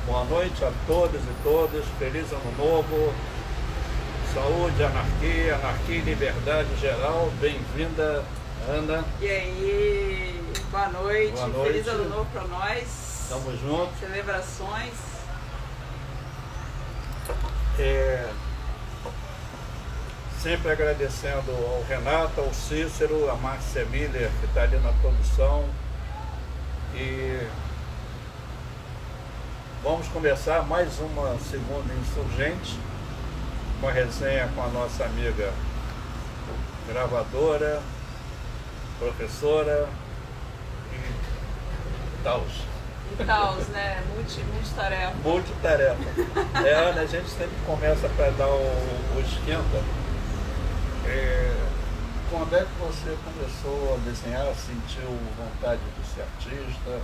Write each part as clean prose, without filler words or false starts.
Boa noite a todos e todas, feliz ano novo, saúde, anarquia e liberdade geral. Bem-vinda, Ana. E aí, boa noite, feliz ano novo para nós. Estamos juntos. Celebrações. Sempre agradecendo ao Renato, ao Cícero, a Márcia Miller, que está ali na produção. E vamos começar mais uma segunda Insurgente, uma resenha com a nossa amiga gravadora, professora e tal. E tal, né? Multitarefa. Multitarefa. Ana, a gente sempre começa para dar o esquenta. Quando é que você começou a desenhar, sentiu vontade de ser artista?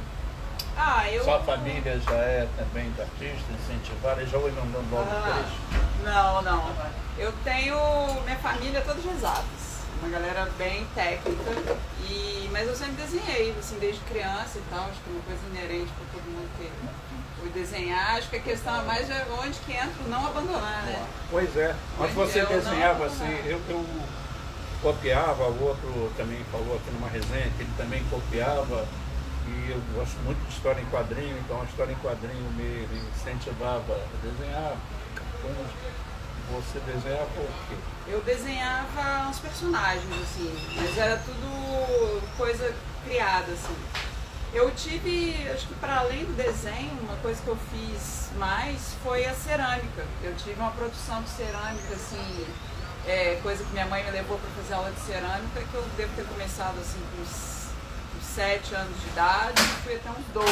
Sua família já é também de artista, incentivaram, já ouviram dando logo Não. Eu tenho minha família todas de exatas, uma galera bem técnica, mas eu sempre desenhei, assim, desde criança e tal, acho que é uma coisa inerente para todo mundo que foi desenhar. Acho que a questão é mais onde que entra o não abandonar, né? Pois é, mas você desenhava assim, eu copiava, o outro também falou aqui numa resenha que ele também copiava. E eu gosto muito de história em quadrinho, então a história em quadrinho me incentivava a desenhar. Você desenhava o quê? Eu desenhava uns personagens, assim, mas era tudo coisa criada, assim. Eu tive, acho que para além do desenho, uma coisa que eu fiz mais foi a cerâmica. Eu tive uma produção de cerâmica, assim, coisa que minha mãe me levou para fazer aula de cerâmica, que eu devo ter começado assim com uns 7 anos de idade, fui até uns 12.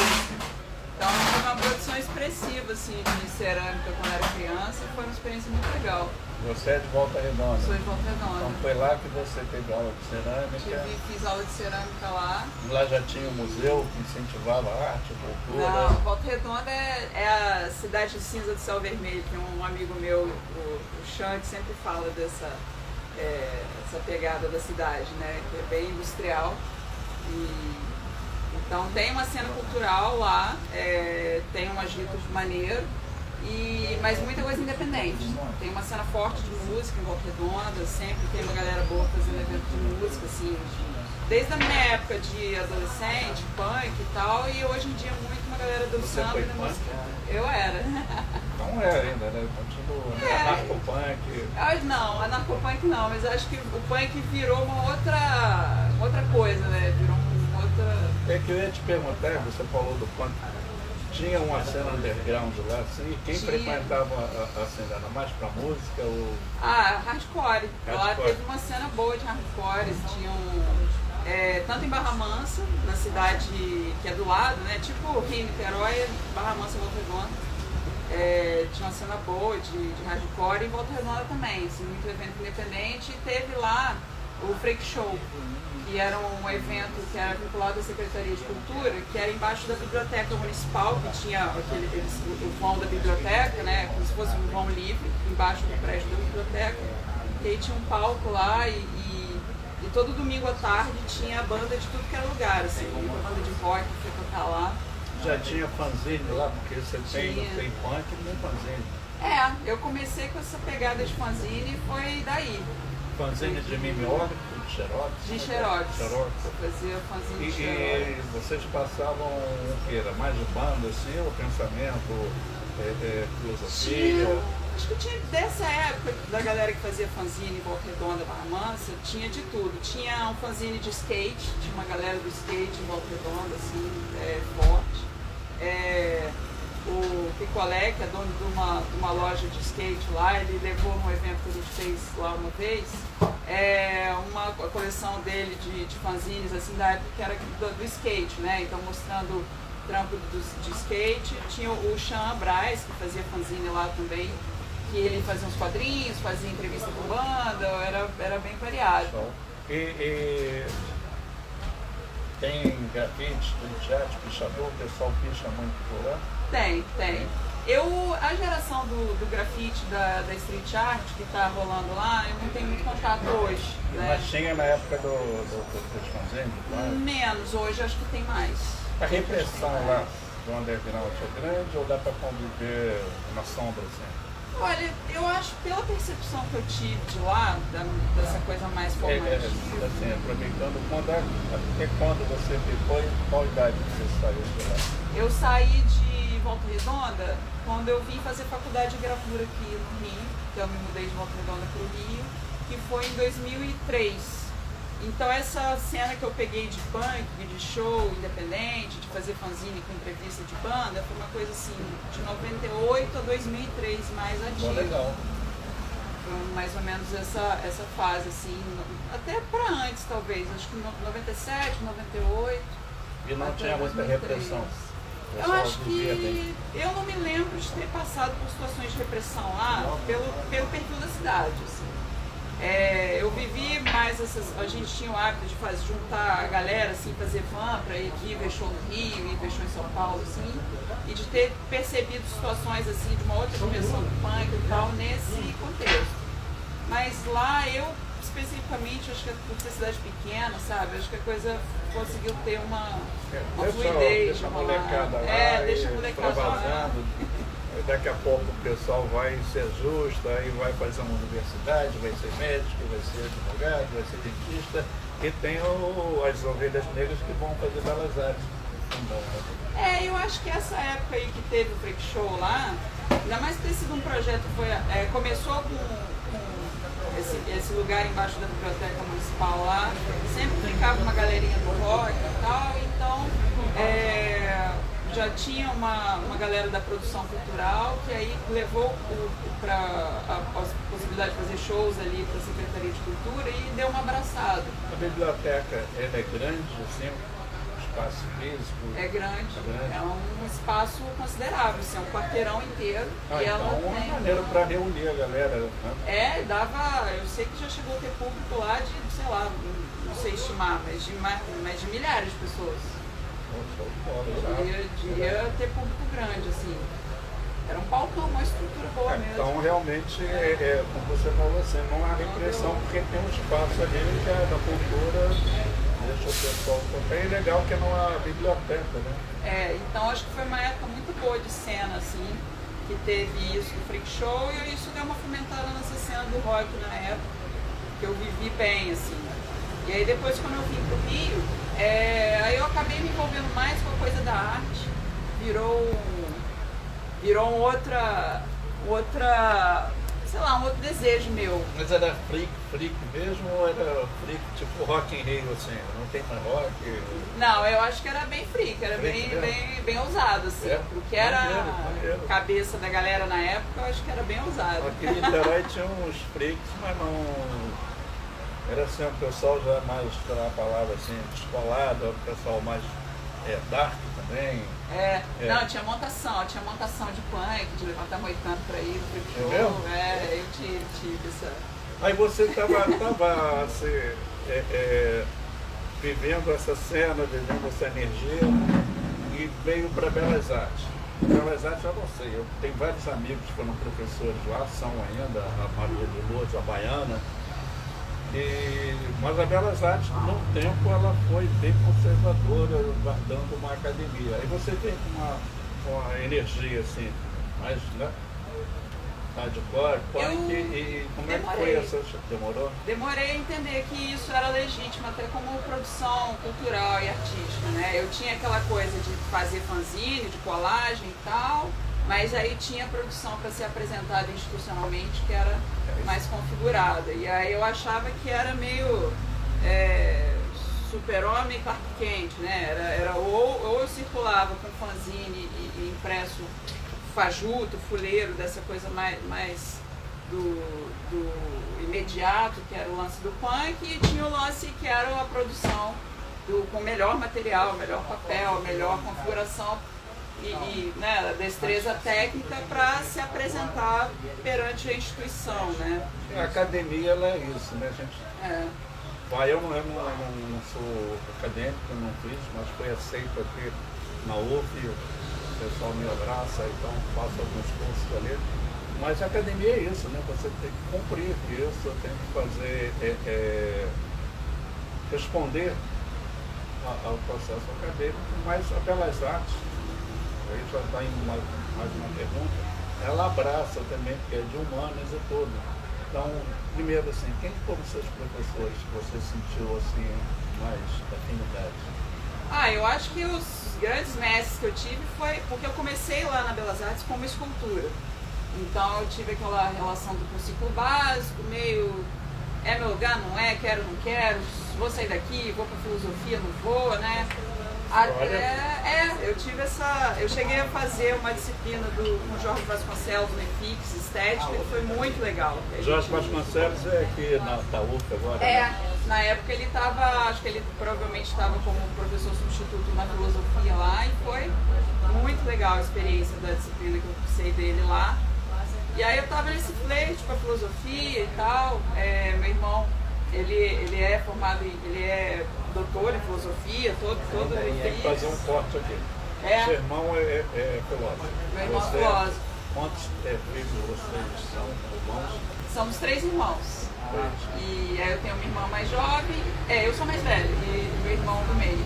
Então foi uma produção expressiva assim, de cerâmica quando era criança e foi uma experiência muito legal. Você é de Volta Redonda? Sou de Volta Redonda. Então foi lá que você teve aula de cerâmica? Fiz aula de cerâmica lá. Lá já tinha um museu que incentivava a arte, a cultura? Não, Volta Redonda é a cidade de cinza do céu vermelho, que um amigo meu, o Xande, sempre fala dessa essa pegada da cidade, né? Que é bem industrial. Então tem uma cena cultural lá, tem um agito maneiro, mas muita coisa independente. Tem uma cena forte de música em Volta Redonda, sempre tem uma galera boa fazendo evento de música, assim, desde a minha época de adolescente, punk e tal, e hoje em dia muito uma galera dançando e da música. Eu era. Não é ainda, né? Continua. Anarcopunk. Não, anarcopunk não, mas acho que o punk virou uma outra coisa, né? Virou uma outra. É que eu ia te perguntar, você falou do punk. Tinha uma cena underground lá, assim, quem frequentava a cena? Era mais pra música ou. Hardcore. Lá teve uma cena boa de hardcore, tinham. Tanto em Barra Mansa, na cidade que é do lado, né? Tipo Rio, Niterói, Barra Mansa e Volta Redonda. Tinha uma cena boa de hardcore e em Volta Redonda também, assim, muito evento independente. E teve lá o Freak Show, que era um evento que era vinculado à Secretaria de Cultura, que era embaixo da Biblioteca Municipal, que tinha o vão da biblioteca, né? Como se fosse um vão livre, embaixo do prédio da biblioteca. E aí tinha um palco lá e todo domingo à tarde tinha banda de tudo que era lugar, assim, uma banda de rock que foi tocar lá. Já tinha fanzine lá, porque você tem punk e tem fanzine. Eu comecei com essa pegada de fanzine e foi daí. Fanzine de mimeógrafo, de xerox? De xerox. Eu fazia fanzine de xerox. E vocês passavam o que? Era mais de banda, assim, ou pensamento, filosofia? Acho que tinha, dessa época, da galera que fazia fanzine em Volta Redonda, Barra Mansa, tinha de tudo. Tinha um fanzine de skate, tinha uma galera do skate em Volta Redonda, assim, forte. O Picolé, que é dono de uma loja de skate lá, ele levou num evento que a gente fez lá uma vez, uma coleção dele de fanzines, assim, da época que era do skate, né? Então mostrando trampo de skate. Tinha o Xan Braz, que fazia fanzine lá também, que ele fazia uns quadrinhos, fazia entrevista com banda, era bem variado. E tem grafite, street art, pichador, o pessoal picha muito por lá? Tem. A geração do grafite, da street art que está rolando lá, eu não tenho muito contato hoje. Né? Mas tinha na época dos fanzines? Menos, hoje acho que tem mais. A repressão lá do underground é grande ou dá para conviver na sombra assim? Olha, eu acho, pela percepção que eu tive de lá, dessa coisa mais formativa. Assim, aproveitando, até quando você ficou e qual idade você saiu de lá? Eu saí de Volta Redonda quando eu vim fazer faculdade de gravura aqui no Rio, então eu me mudei de Volta Redonda para o Rio, que foi em 2003. Então essa cena que eu peguei de punk, de show independente, de fazer fanzine com entrevista de banda, foi uma coisa assim, de 98 a 2003, mais ativa. Legal. Foi mais ou menos essa fase, assim, até para antes talvez, acho que 97, 98. E não tinha muita 2003. repressão? Eu acho que eu não me lembro de ter passado por situações de repressão lá, pelo perfil da cidade, assim. Eu vivi mais a gente tinha o hábito de juntar a galera, assim, fazer van para ir ver show no Rio, ir ver show em São Paulo, assim, e de ter percebido situações assim de uma outra dimensão do punk e tal, nesse contexto. Mas lá eu especificamente, acho que por ser cidade pequena, sabe, acho que a coisa conseguiu ter uma fluidez. Deixa a molecada lá, deixa a molecada vazando. Daqui a pouco o pessoal vai ser justo, aí vai fazer uma universidade, vai ser médico, vai ser advogado, vai ser dentista, e tem as ovelhas negras que vão fazer belas artes. Eu acho que essa época aí que teve o Freak Show lá, ainda mais ter sido um projeto, começou com esse lugar embaixo da biblioteca municipal lá, sempre ficava uma galerinha do rock e tal, então já tinha uma galera da produção cultural que aí levou para a possibilidade de fazer shows ali para a Secretaria de Cultura e deu uma abraçada. A biblioteca, ela é grande, assim, espaço físico? É grande. É um espaço considerável, assim, é um quarteirão inteiro. E então ela é uma maneira para reunir a galera, né? Eu sei que já chegou a ter público lá de, sei lá, não sei estimar, mas de milhares de pessoas. Devia ter público grande, assim. Era um palcão, uma estrutura boa mesmo. Então, realmente, como você falou assim, não há repressão, porque tem um espaço ali que é da cultura, deixa o pessoal tocar. E legal que não há biblioteca, né? Então acho que foi uma época muito boa de cena, assim, que teve isso do Freak Show, e isso deu uma fomentada nessa cena do rock na época, que eu vivi bem, assim. E aí depois, quando eu vim pro Rio, aí eu acabei me envolvendo mais com a coisa da arte, virou sei lá, um outro desejo meu. Mas era freak mesmo ou era freak tipo Rock in Rio, assim? Não tem mais rock? Não, eu acho que era bem freak, era bem ousado, assim. Porque era a cabeça da galera na época, eu acho que era bem ousado. Aqui em Niterói tinha uns freaks, mas não... Era assim, o pessoal já mais, pela palavra assim, descolado, o pessoal mais dark também. Não, tinha montação de punk, de levantar moicano pra ir no Freak Show. Eu tive essa... Aí você estava assim, vivendo essa cena, vivendo essa energia e veio para Belas Artes. Belas Artes eu não sei, eu tenho vários amigos que foram professores lá, são ainda, a Maria de Lourdes, a Baiana. Mas a Belas Artes, num tempo, ela foi bem conservadora, guardando uma academia. Aí você tem uma energia assim, mais, né? Hardcore, punk, e como é que foi essa? Demorou? Demorei a entender que isso era legítimo, até como produção cultural e artística, né? Eu tinha aquela coisa de fazer fanzine, de colagem e tal, mas aí tinha produção para ser apresentada institucionalmente que era mais configurada. E aí eu achava que era meio Super-Homem e Clark Kent, né? Era ou eu circulava com fanzine e impresso fajuto, fuleiro, dessa coisa mais do imediato, que era o lance do punk, e tinha o lance que era a produção com melhor material, melhor papel, melhor configuração e né, destreza técnica para se apresentar perante a instituição, né? A academia, ela é isso, né, gente? Eu não sou acadêmico, não fiz, mas foi aceito aqui na UF, o pessoal me abraça, então faço alguns cursos ali. Mas a academia é isso, né? Você tem que cumprir isso, tem que fazer, responder ao processo acadêmico, mas a Belas Artes, aí já está em mais uma pergunta, ela abraça também, porque é de humanas e tudo. Então, primeiro assim, quem foram os seus professores que você sentiu assim mais afinidade? Eu acho que os grandes mestres que eu tive foi porque eu comecei lá na Belas Artes como escultura. Então eu tive aquela relação do ciclo básico, meio é meu lugar, não é, quero, não quero, vou sair daqui, vou para filosofia, não vou, né? Eu cheguei a fazer uma disciplina com o Jorge Vasconcelos no EFIX, estética, que foi muito legal. Jorge Vasconcelos é aqui na UF agora? Né? Na época ele estava, acho que ele provavelmente estava como professor substituto na filosofia lá, e foi muito legal a experiência da disciplina que eu cursei dele lá. E aí eu estava nesse flerte com a filosofia e tal. Meu irmão, ele é formado, ele é doutor em filosofia, todo tem que fazer um corte aqui. Seu irmão é filósofo. Meu irmão é filósofo. Quantos filhos vocês são, irmãos? Somos 3 irmãos. E aí eu tenho uma irmã mais jovem, eu sou mais velha, e meu irmão do meio.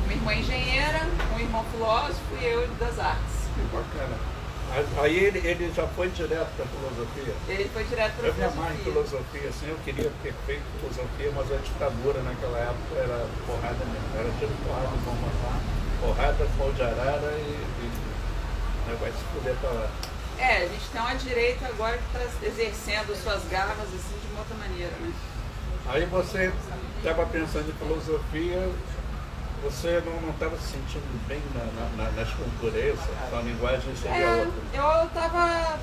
Uma irmã engenheira, um irmão filósofo e eu das artes. Bacana. Aí ele já foi direto para a filosofia? Ele foi direto para a filosofia. Eu me amarro em filosofia, assim, eu queria ter feito filosofia, mas a ditadura naquela época era porrada mesmo. Era tipo porrada de bomba lá, porrada, pau de arara e vai se fuder para lá. A gente tem uma direita agora que está exercendo suas garras assim de uma outra maneira, né? Aí você estava pensando em filosofia, você não estava se sentindo bem na escultura, a linguagem seria outra?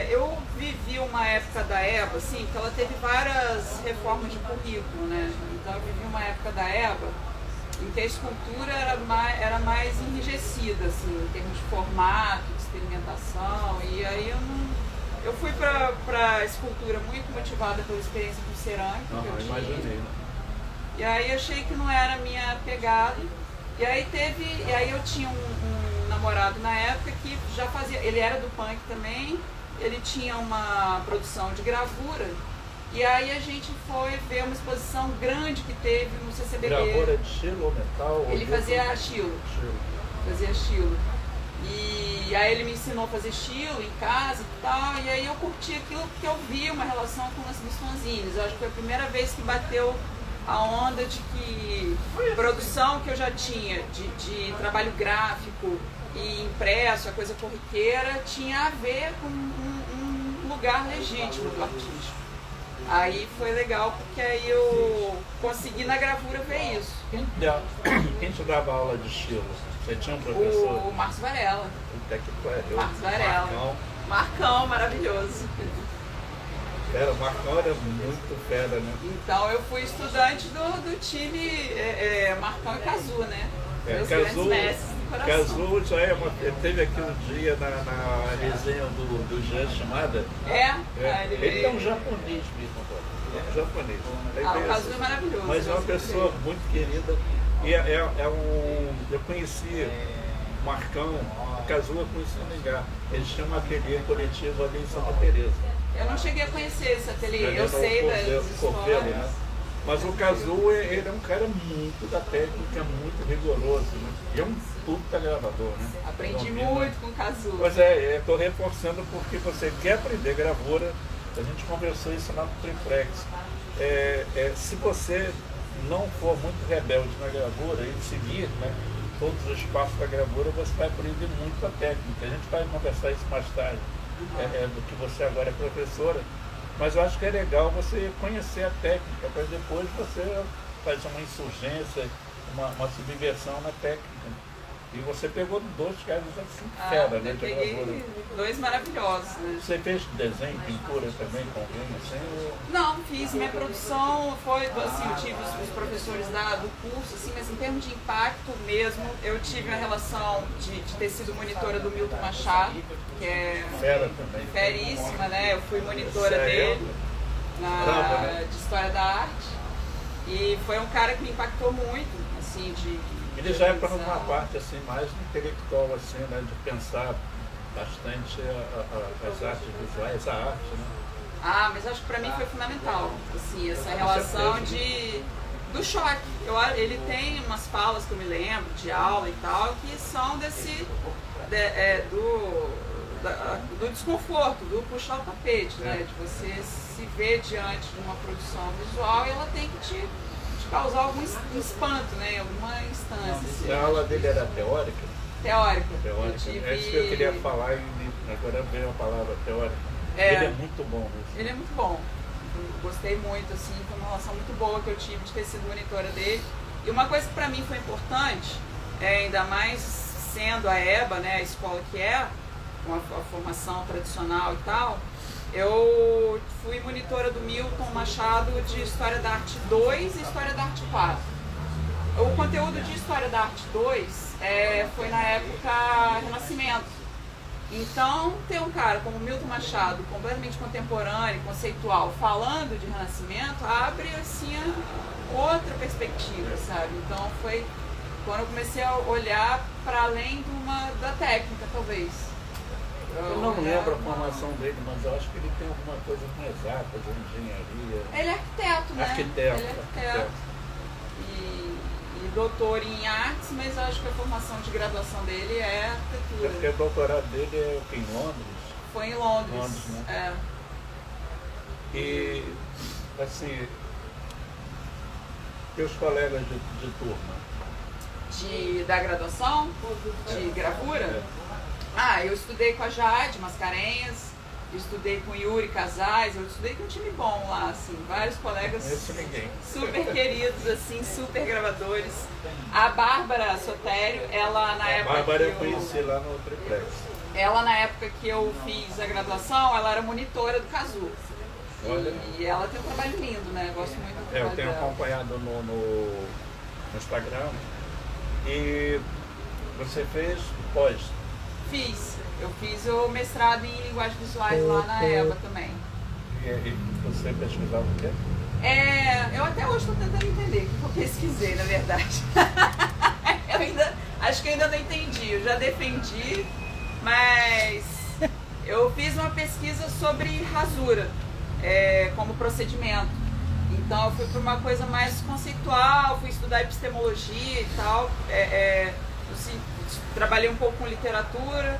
Eu vivi uma época da EBA, assim, que ela teve várias reformas de currículo, né? Então eu vivi uma época da EBA em que a escultura era mais enrijecida, assim, em termos de formato, de experimentação, e aí eu fui para a escultura muito motivada pela experiência com cerâmica que eu tive. Imaginei, né? E aí achei que não era a minha pegada. E aí eu tinha um namorado na época que já fazia, ele era do punk também, ele tinha uma produção de gravura. E aí a gente foi ver uma exposição grande que teve no CCBB. Gravura de estilo ou metal? Ele fazia estilo. Fazia estilo. E aí ele me ensinou a fazer estilo em casa e tal, e aí eu curti aquilo porque eu vi uma relação com os fanzines. Eu acho que foi a primeira vez que bateu a onda de que produção que eu já tinha de trabalho gráfico e impresso, a coisa corriqueira, tinha a ver com um lugar legítimo do artístico. Aí foi legal porque aí eu consegui na gravura ver isso. Quem te dava aula de estilo? Você tinha um professor? O Márcio Varela. Márcio Varela. Marcão, maravilhoso. O Marcão era muito fera, né? Então eu fui estudante do time Marcão e Cazu, né? Cazu já teve aqui um dia na resenha do Jean chamada. Ele é um japonês mesmo, ele é um japonês. O Cazu é maravilhoso. Mas é uma pessoa muito querida. E eu conheci o Marcão, o Cazu eu conheci no Engar. Eles tinham um ateliê coletivo ali em Santa Teresa. Eu não cheguei a conhecer esse ateliê, eu sei das histórias. Né? Mas o Cazu, ele é um cara muito da técnica, muito rigoroso, né? E é um puta gravador, né? Aprendi muito com o Cazu. Pois estou reforçando porque você quer aprender gravura, a gente conversou isso lá no Triplex. Se você não for muito rebelde na gravura e seguir, né, todos os passos da gravura, você vai aprender muito a técnica. A gente vai conversar isso mais tarde, do que você agora é professora, mas eu acho que é legal você conhecer a técnica, para depois você fazer uma insurgência, uma subversão na técnica. E você pegou 2 casos assim, fera, né? Eu peguei 2 maravilhosos, né? Você fez desenho, pintura também com alguém assim? Não, fiz. Minha produção foi, assim, eu tive os professores do curso, assim, mas em termos de impacto mesmo, eu tive a relação de ter sido monitora do Milton Machado, que é fera também. Feríssima, né? Eu fui monitora dele de História da Arte. E foi um cara que me impactou muito, assim, Ele já é para uma parte assim, mais intelectual, assim, né, de pensar bastante as artes visuais, a arte, né? Mas acho que para mim foi fundamental, assim, essa relação de do choque. Ele tem umas falas que eu me lembro de aula e tal, que são do desconforto, do puxar o tapete, né? De você se ver diante de uma produção visual e ela tem que te causar algum espanto, né? Em alguma instância. A aula dele era teórica? Teórica. É isso que eu queria falar e agora veio a palavra teórica. Ele é muito bom. Assim. Ele é muito bom. Eu gostei muito, assim, foi uma relação muito boa que eu tive de ter sido monitora dele. E uma coisa que para mim foi importante, ainda mais sendo a EBA, né, a escola que é, com a formação tradicional e tal, eu fui monitora do Milton Machado de História da Arte 2 e História da Arte 4. O conteúdo de História da Arte 2 foi na época Renascimento. Então, ter um cara como Milton Machado, completamente contemporâneo, conceitual, falando de Renascimento, abre, assim, outra perspectiva, sabe? Então, foi quando eu comecei a olhar para além da técnica, talvez. Eu não lembro a formação dele, mas eu acho que ele tem alguma coisa com exatas, engenharia. Ele é arquiteto, né? Arquiteto. Ele é arquiteto. E doutor em artes, mas eu acho que a formação de graduação dele é arquitetura. É porque o doutorado dele é em Londres? Foi em Londres. Londres, né? E, assim, teus colegas de turma? Da graduação? De gravura? Eu estudei com a Jade Mascarenhas, estudei com Yuri Casais, eu estudei com um time bom lá, assim, vários colegas super queridos, assim, super gravadores. A Bárbara Sotério, ela na época. A Bárbara eu conheci lá no Triplex. Ela, na época que eu fiz a graduação, ela era monitora do Cazu. E ela tem um trabalho lindo, né? Eu gosto muito do trabalho eu tenho dela. acompanhado no Instagram. E você fez pós? Fiz. Eu fiz o mestrado em linguagens visuais lá na EBA também. E você pesquisava o quê? Eu até hoje estou tentando entender o que eu pesquisei, na verdade. Acho que eu ainda não entendi. Eu já defendi, mas eu fiz uma pesquisa sobre rasura como procedimento. Então eu fui para uma coisa mais conceitual, fui estudar epistemologia e tal. Trabalhei um pouco com literatura,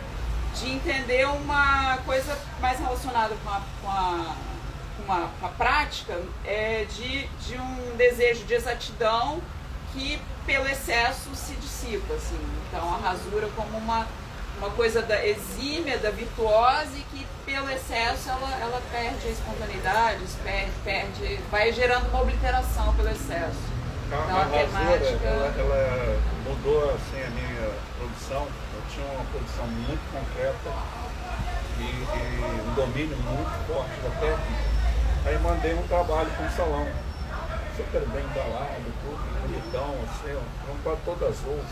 de entender uma coisa mais relacionada com a prática, de um desejo de exatidão que pelo excesso se dissipa, assim. Então a rasura como uma coisa exímia, da virtuosa, e que pelo excesso ela perde a espontaneidade, vai gerando uma obliteração pelo excesso. Então, a rasura, ela mudou assim, a minha produção. Eu tinha uma produção muito concreta e um domínio muito forte da técnica. Aí mandei um trabalho com um salão, super bem embalado, tudo bonitão, assim, um quadro todo azul.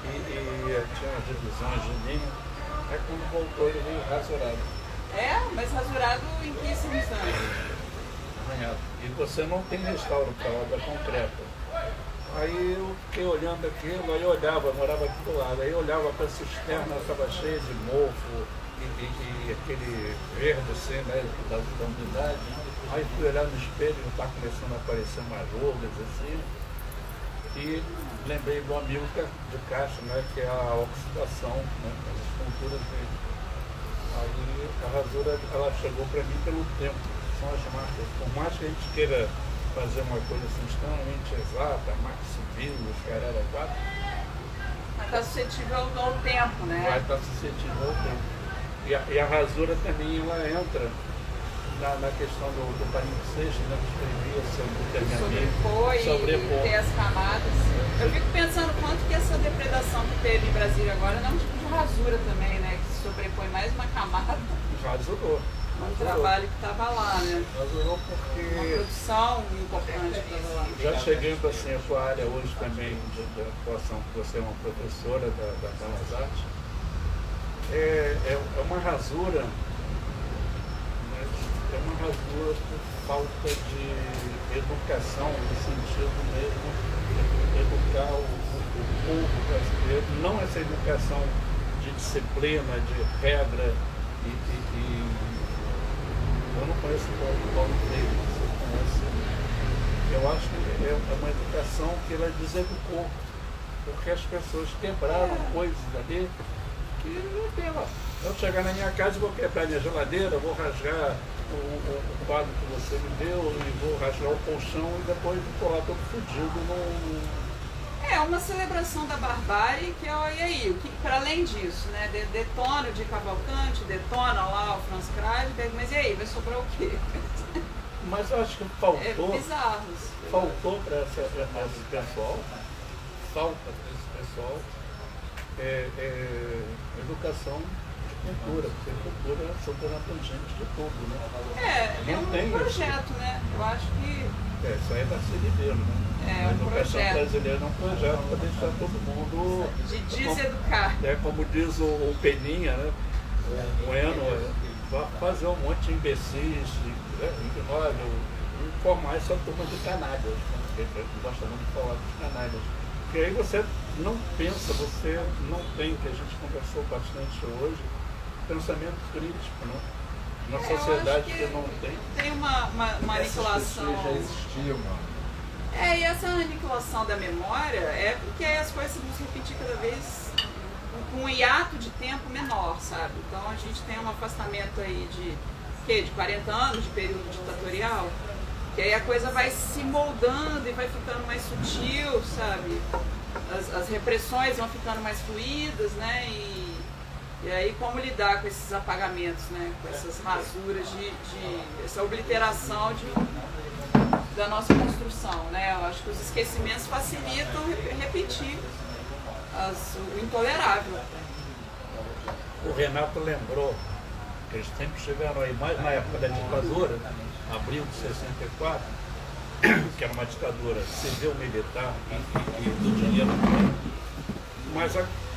E tinha umas divisões de linha. Aí quando voltou ele veio rasurado. Mas rasurado em que circunstância? E você não tem restauro para obra concreta. Aí eu fiquei olhando aquilo, aí eu olhava, eu morava aqui do lado, aí eu olhava para a cisterna, estava cheia de mofo e aquele verde assim, né, da umidade. Aí fui olhar no espelho e está começando a aparecer umas rugas assim. E lembrei do amigo de caixa, né, que é a oxidação, né, as esculturas dele. Aí a rasura, ela chegou para mim pelo tempo. São as marcas. Por mais que a gente queira fazer uma coisa assim extremamente exata, Max Civil, os caralho 4. Mas está suscetível ao tempo, né? Vai estar suscetível ao tempo. E a rasura também ela entra na questão do palimpsesto, né, que escrevia sobre o pergaminho. Sobrepor. E ter as camadas. Eu fico pensando quanto que essa depredação que teve em Brasília agora não é um tipo de rasura também, né? Que se sobrepõe mais uma camada. Rasurou. Um trabalho que estava lá, né? Rasurou porque... Uma produção importante que existe. Já chegando assim a sua área hoje também de atuação, que você é uma professora da Belas Artes, é uma rasura, mas é uma rasura por falta de educação, no sentido mesmo de educar o povo brasileiro, não essa educação de disciplina, de regra eu não conheço o Paulo Freire, você conhece? Eu acho que é uma educação que ela deseducou, porque as pessoas quebraram coisas ali que não tem lá. Eu chegar na minha casa e vou quebrar minha geladeira, vou rasgar o quadro que você me deu e vou rasgar o colchão e depois vou lá todo fodido no... É uma celebração da barbárie que, ó, e aí, o que para além disso, né? Detona o de Cavalcante, detona lá o Franz Kravitz, mas e aí, vai sobrar o quê? Mas eu acho que faltou. É bizarro. Faltou para esse pessoal, falta para esse pessoal educação de cultura, porque cultura é super abrangente de tudo, né? É um projeto, né? Eu acho que. Isso aí é da CNB, né? É um projeto. Brasileira é um projeto para deixar todo mundo. De deseducar. Como diz o Peninha, né? O Eno, vai fazer um monte de imbecis, informar essa turma de canalhas, porque ele gosta muito de falar dos canalhas. Porque aí você não pensa, você não tem, que a gente conversou bastante hoje, pensamento crítico, né? Uma sociedade que não tem. Tem uma manipulação. Já existia, mano. E essa aniquilação da memória é porque as coisas vão se repetir cada vez com um hiato de tempo menor, sabe? Então a gente tem um afastamento aí de 40 anos de período ditatorial, que aí a coisa vai se moldando e vai ficando mais sutil, sabe? As repressões vão ficando mais fluídas, né? E aí como lidar com esses apagamentos, né? Com essas rasuras essa obliteração da nossa construção, né? Eu acho que os esquecimentos facilitam repetir o intolerável. O Renato lembrou que eles sempre estiveram aí, mais na época da ditadura, abril de 64, que era uma ditadura civil-militar e do dinheiro, mas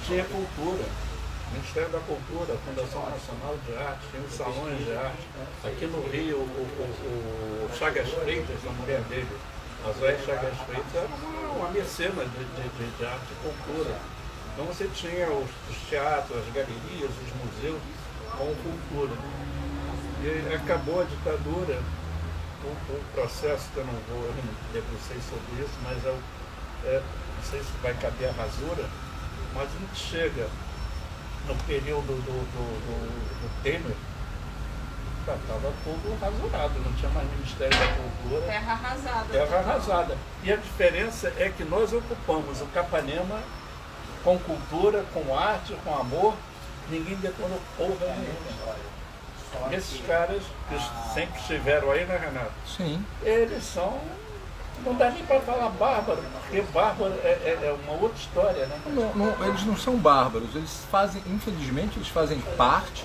tinha cultura. O Ministério da Cultura, a Fundação Nacional de Arte, tinha os salões de arte. Aqui no Rio, o Chagas Freitas, a mulher dele, a Zé Chagas Freitas, era uma mecena de arte e cultura. Então você tinha os teatros, as galerias, os museus com cultura. E acabou a ditadura, o processo que eu não debrucei sobre isso, mas não sei se vai caber a rasura, mas a gente chega no período do Temer, estava tudo rasurado, não tinha mais Ministério da Cultura. Terra arrasada. Terra arrasada. E a diferença é que nós ocupamos o Capanema com cultura, com arte, com amor, ninguém detonou porra nenhuma. Esses caras que sempre estiveram aí, né, Renato? Sim. Eles são... Não dá nem para falar bárbaro, porque bárbaro é uma outra história, né? Eles não são bárbaros, eles fazem, infelizmente, eles fazem parte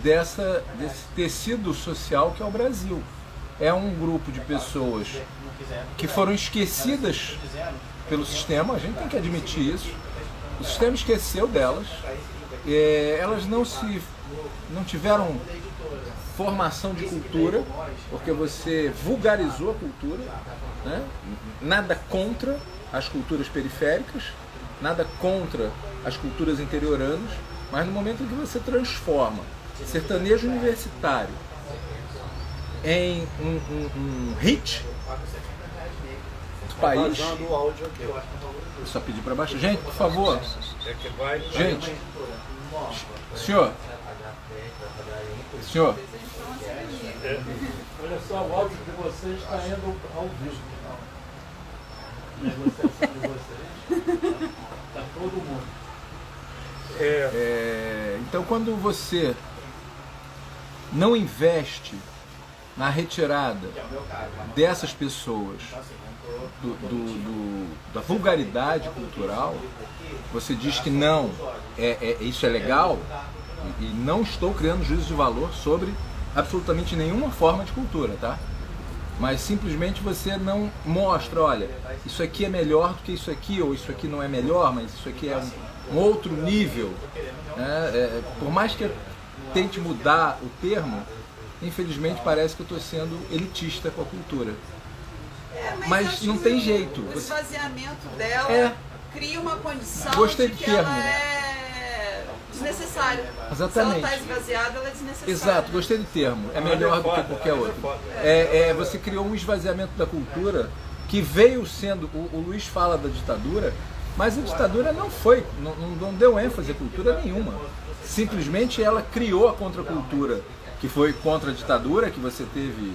desse tecido social que é o Brasil. É um grupo de pessoas que foram esquecidas pelo sistema, a gente tem que admitir isso. O sistema esqueceu delas, elas não tiveram formação de cultura, porque você vulgarizou a cultura, né? Nada contra as culturas periféricas, nada contra as culturas interioranas, mas no momento em que você transforma sertanejo universitário em um hit do país, eu só pedi para baixo. Gente, por favor, gente, senhor, olha só, o áudio de vocês está indo ao vivo. Negociação de vocês. Está todo mundo. Então, quando você não investe na retirada dessas pessoas da vulgaridade cultural, você diz que não, isso é legal, e não estou criando juízo de valor sobre absolutamente nenhuma forma de cultura, tá? Mas simplesmente você não mostra, olha, isso aqui é melhor do que isso aqui, ou isso aqui não é melhor, mas isso aqui é um outro nível, né? Por mais que eu tente mudar o termo, infelizmente parece que eu estou sendo elitista com a cultura. Mas não tem jeito. O esvaziamento dela cria uma condição Gostei de do que termo. ela é desnecessária. Exatamente. Se ela está esvaziada, ela é desnecessária. Exato, gostei do termo. É melhor do que qualquer outro. Você criou um esvaziamento da cultura que veio sendo. O Luiz fala da ditadura, mas a ditadura não deu ênfase à cultura nenhuma. Simplesmente ela criou a contracultura, que foi contra a ditadura, que você teve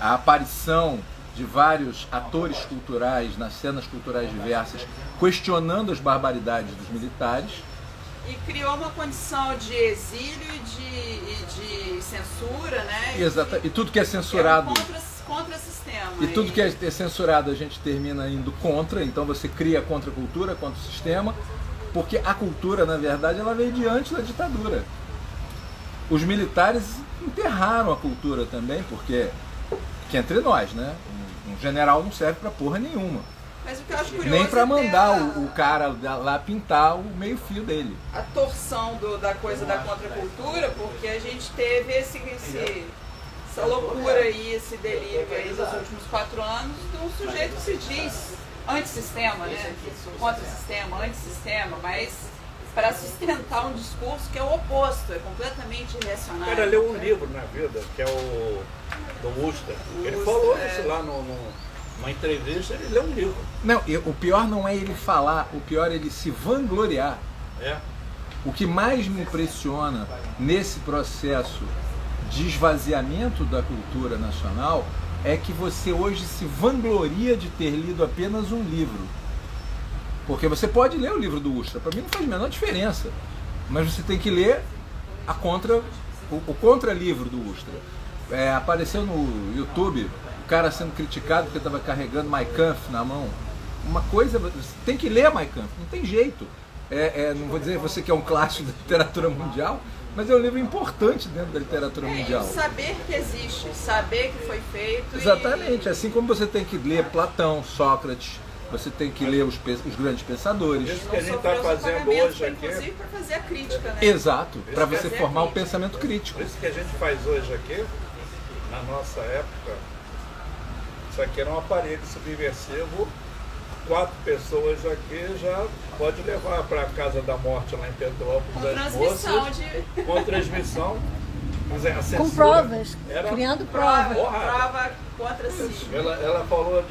a aparição de vários atores culturais nas cenas culturais diversas, questionando as barbaridades dos militares. E criou uma condição de exílio e de censura, né? Exato. E tudo que é censurado. Contra o sistema. E tudo que é censurado a gente termina indo contra, então você cria contra a cultura, contra o sistema, porque a cultura, na verdade, ela veio diante da ditadura. Os militares enterraram a cultura também, porque, que entre nós, né? Um general não serve pra porra nenhuma. Mas o que eu acho curioso nem pra mandar o cara lá pintar o meio-fio dele. A torção da coisa da contracultura, porque a gente teve essa loucura aí, esse delírio aí dos últimos 4 anos de um sujeito que se diz antissistema, né? Contra o sistema, antissistema, mas para sustentar um discurso que é o oposto, é completamente irracionário. O cara leu um livro na vida, que é o do Uster. Ele falou isso lá numa entrevista, ele leu um livro. Não, o pior não é ele falar, o pior é ele se vangloriar. O que mais me impressiona nesse processo de esvaziamento da cultura nacional é que você hoje se vangloria de ter lido apenas um livro. Porque você pode ler o livro do Ustra, para mim não faz a menor diferença, mas você tem que ler o contra-livro do Ustra. Apareceu no YouTube o cara sendo criticado porque estava carregando Mein Kampf na mão. Uma coisa, você tem que ler Mein Kampf, não tem jeito. Não vou dizer você que é um clássico da literatura mundial, mas é um livro importante dentro da literatura mundial. Saber que existe, saber que foi feito. Exatamente, assim como você tem que ler Platão, Sócrates, você tem que ler os grandes pensadores. Isso que a gente está fazendo hoje aqui. Inclusive para fazer a crítica, né? Exato, para você formar um pensamento crítico. Isso que a gente faz hoje aqui, na nossa época, isso aqui era um aparelho subversivo. 4 pessoas aqui já pode levar para a Casa da Morte lá em Petrópolis, com as moças, com transmissão. Com provas, criando provas. Prova contra si. Ela falou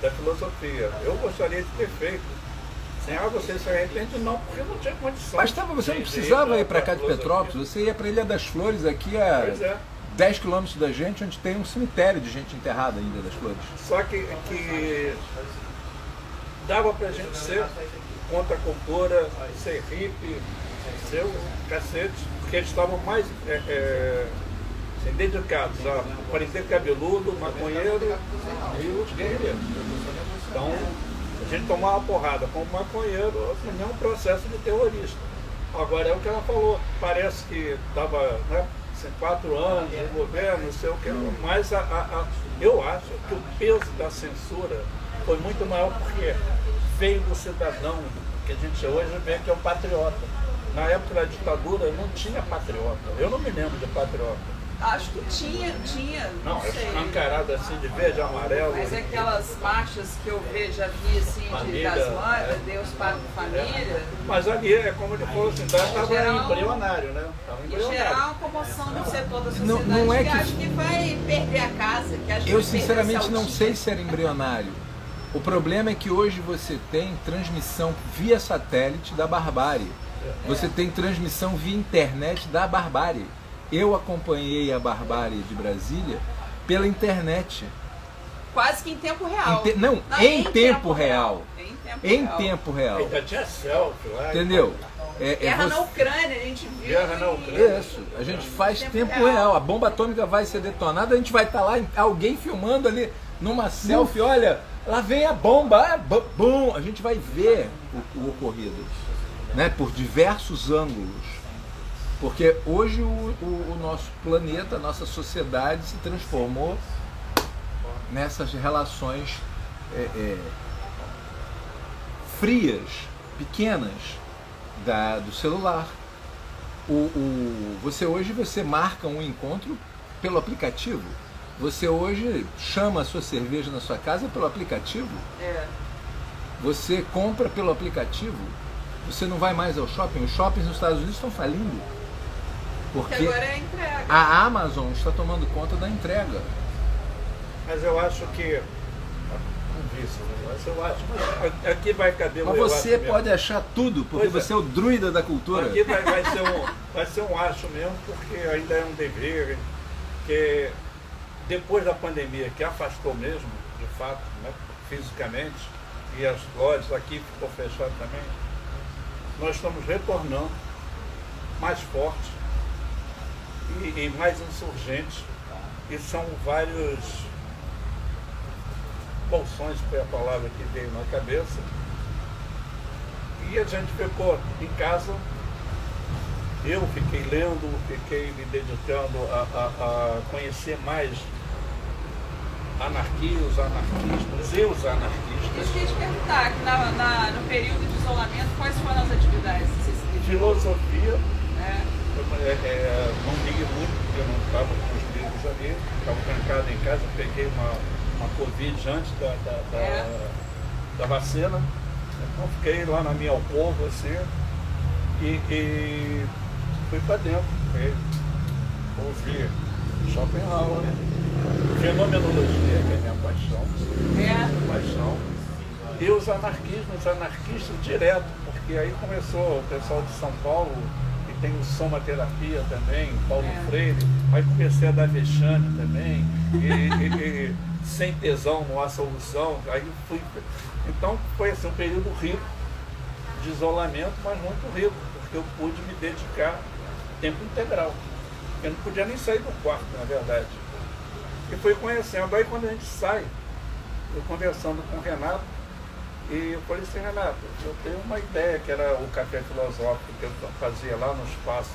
da filosofia. Eu gostaria de ter feito. Sem você se arrepende, não, porque não tinha condição. Mas você não precisava ir para cá de Petrópolis, você ia para Ilha das Flores, aqui a 10 quilômetros da gente, onde tem um cemitério de gente enterrada em Ilha das Flores. Só que dava pra gente ser contra a cultura, ser hippie, ser o cacete, porque eles estavam mais dedicados a parecer cabeludo, maconheiro e os guerreiros. Então, a gente tomava porrada como maconheiro, não é um processo de terrorista. Agora, é o que ela falou, parece que estava 4 anos no governo, não sei o que, mas eu acho que o peso da censura foi muito maior porque veio do cidadão, que a gente hoje vê que é um patriota. Na época da ditadura não tinha patriota, eu não me lembro de patriota. Acho que tinha, não sei. Escancarado assim de verde, amarelo. Mas aquelas marchas que eu já vi assim, família, das mães, Deus, Pátria e Família. Mas ali, como ele falou assim, estava embrionário, né? Em geral, uma comoção do setor da sociedade não é que acho que vai perder a casa. Eu sinceramente não sei se era embrionário. O problema é que hoje você tem transmissão via satélite da barbárie. Você tem transmissão via internet da barbárie. Eu acompanhei a barbárie de Brasília pela internet. Quase que em tempo real. Em tempo real. Em tempo real. Ainda tinha selfie lá. Entendeu? Guerra na Ucrânia, a gente viu. Guerra na Ucrânia. Isso, a gente faz tempo real. A bomba atômica vai ser detonada, a gente vai estar lá, alguém filmando ali numa selfie, olha, lá vem a bomba, bum, a gente vai ver o ocorrido, né, por diversos ângulos. Porque hoje o nosso planeta, a nossa sociedade se transformou nessas relações frias, pequenas do celular. Você marca um encontro pelo aplicativo. Você hoje chama a sua cerveja na sua casa pelo aplicativo. Você compra pelo aplicativo. Você não vai mais ao shopping? Os shoppings nos Estados Unidos estão falindo. Porque agora é entrega. A Amazon está tomando conta da entrega. Mas eu acho que... Não disse, mas eu acho que aqui vai caber... Mas você pode achar tudo, porque você é o druida da cultura. Aqui vai ser um acho mesmo, porque ainda é um dever, que depois da pandemia, que afastou mesmo, de fato, né, fisicamente, e as lojas aqui ficou fechado também, nós estamos retornando mais fortes e mais insurgentes, e são vários bolsões, foi a palavra que veio na cabeça, e a gente ficou em casa, eu fiquei lendo, fiquei me dedicando a conhecer mais anarquia, os anarquistas e os anarquistas. Isso que eu ia te perguntar, que no período de isolamento, quais foram as atividades que você se dedicou? Filosofia, não li muito, porque eu não estava com os livros ali, estava trancado em casa, peguei uma Covid antes da vacina, então fiquei lá na minha alcova, assim, e fui para dentro, ouvi Schopenhauer, fenomenologia, que é minha paixão, e os anarquistas direto, porque aí começou o pessoal de São Paulo, e tem o somaterapia também, Paulo Freire, aí comecei a dar vexame também, e sem tesão não há solução, aí fui. Então foi assim, um período rico de isolamento, mas muito rico, porque eu pude me dedicar tempo integral. Eu não podia nem sair do quarto, na verdade. E fui conhecendo. Aí quando a gente sai, eu conversando com o Renato, e eu falei assim, Renato, eu tenho uma ideia, que era o café filosófico que eu fazia lá no espaço,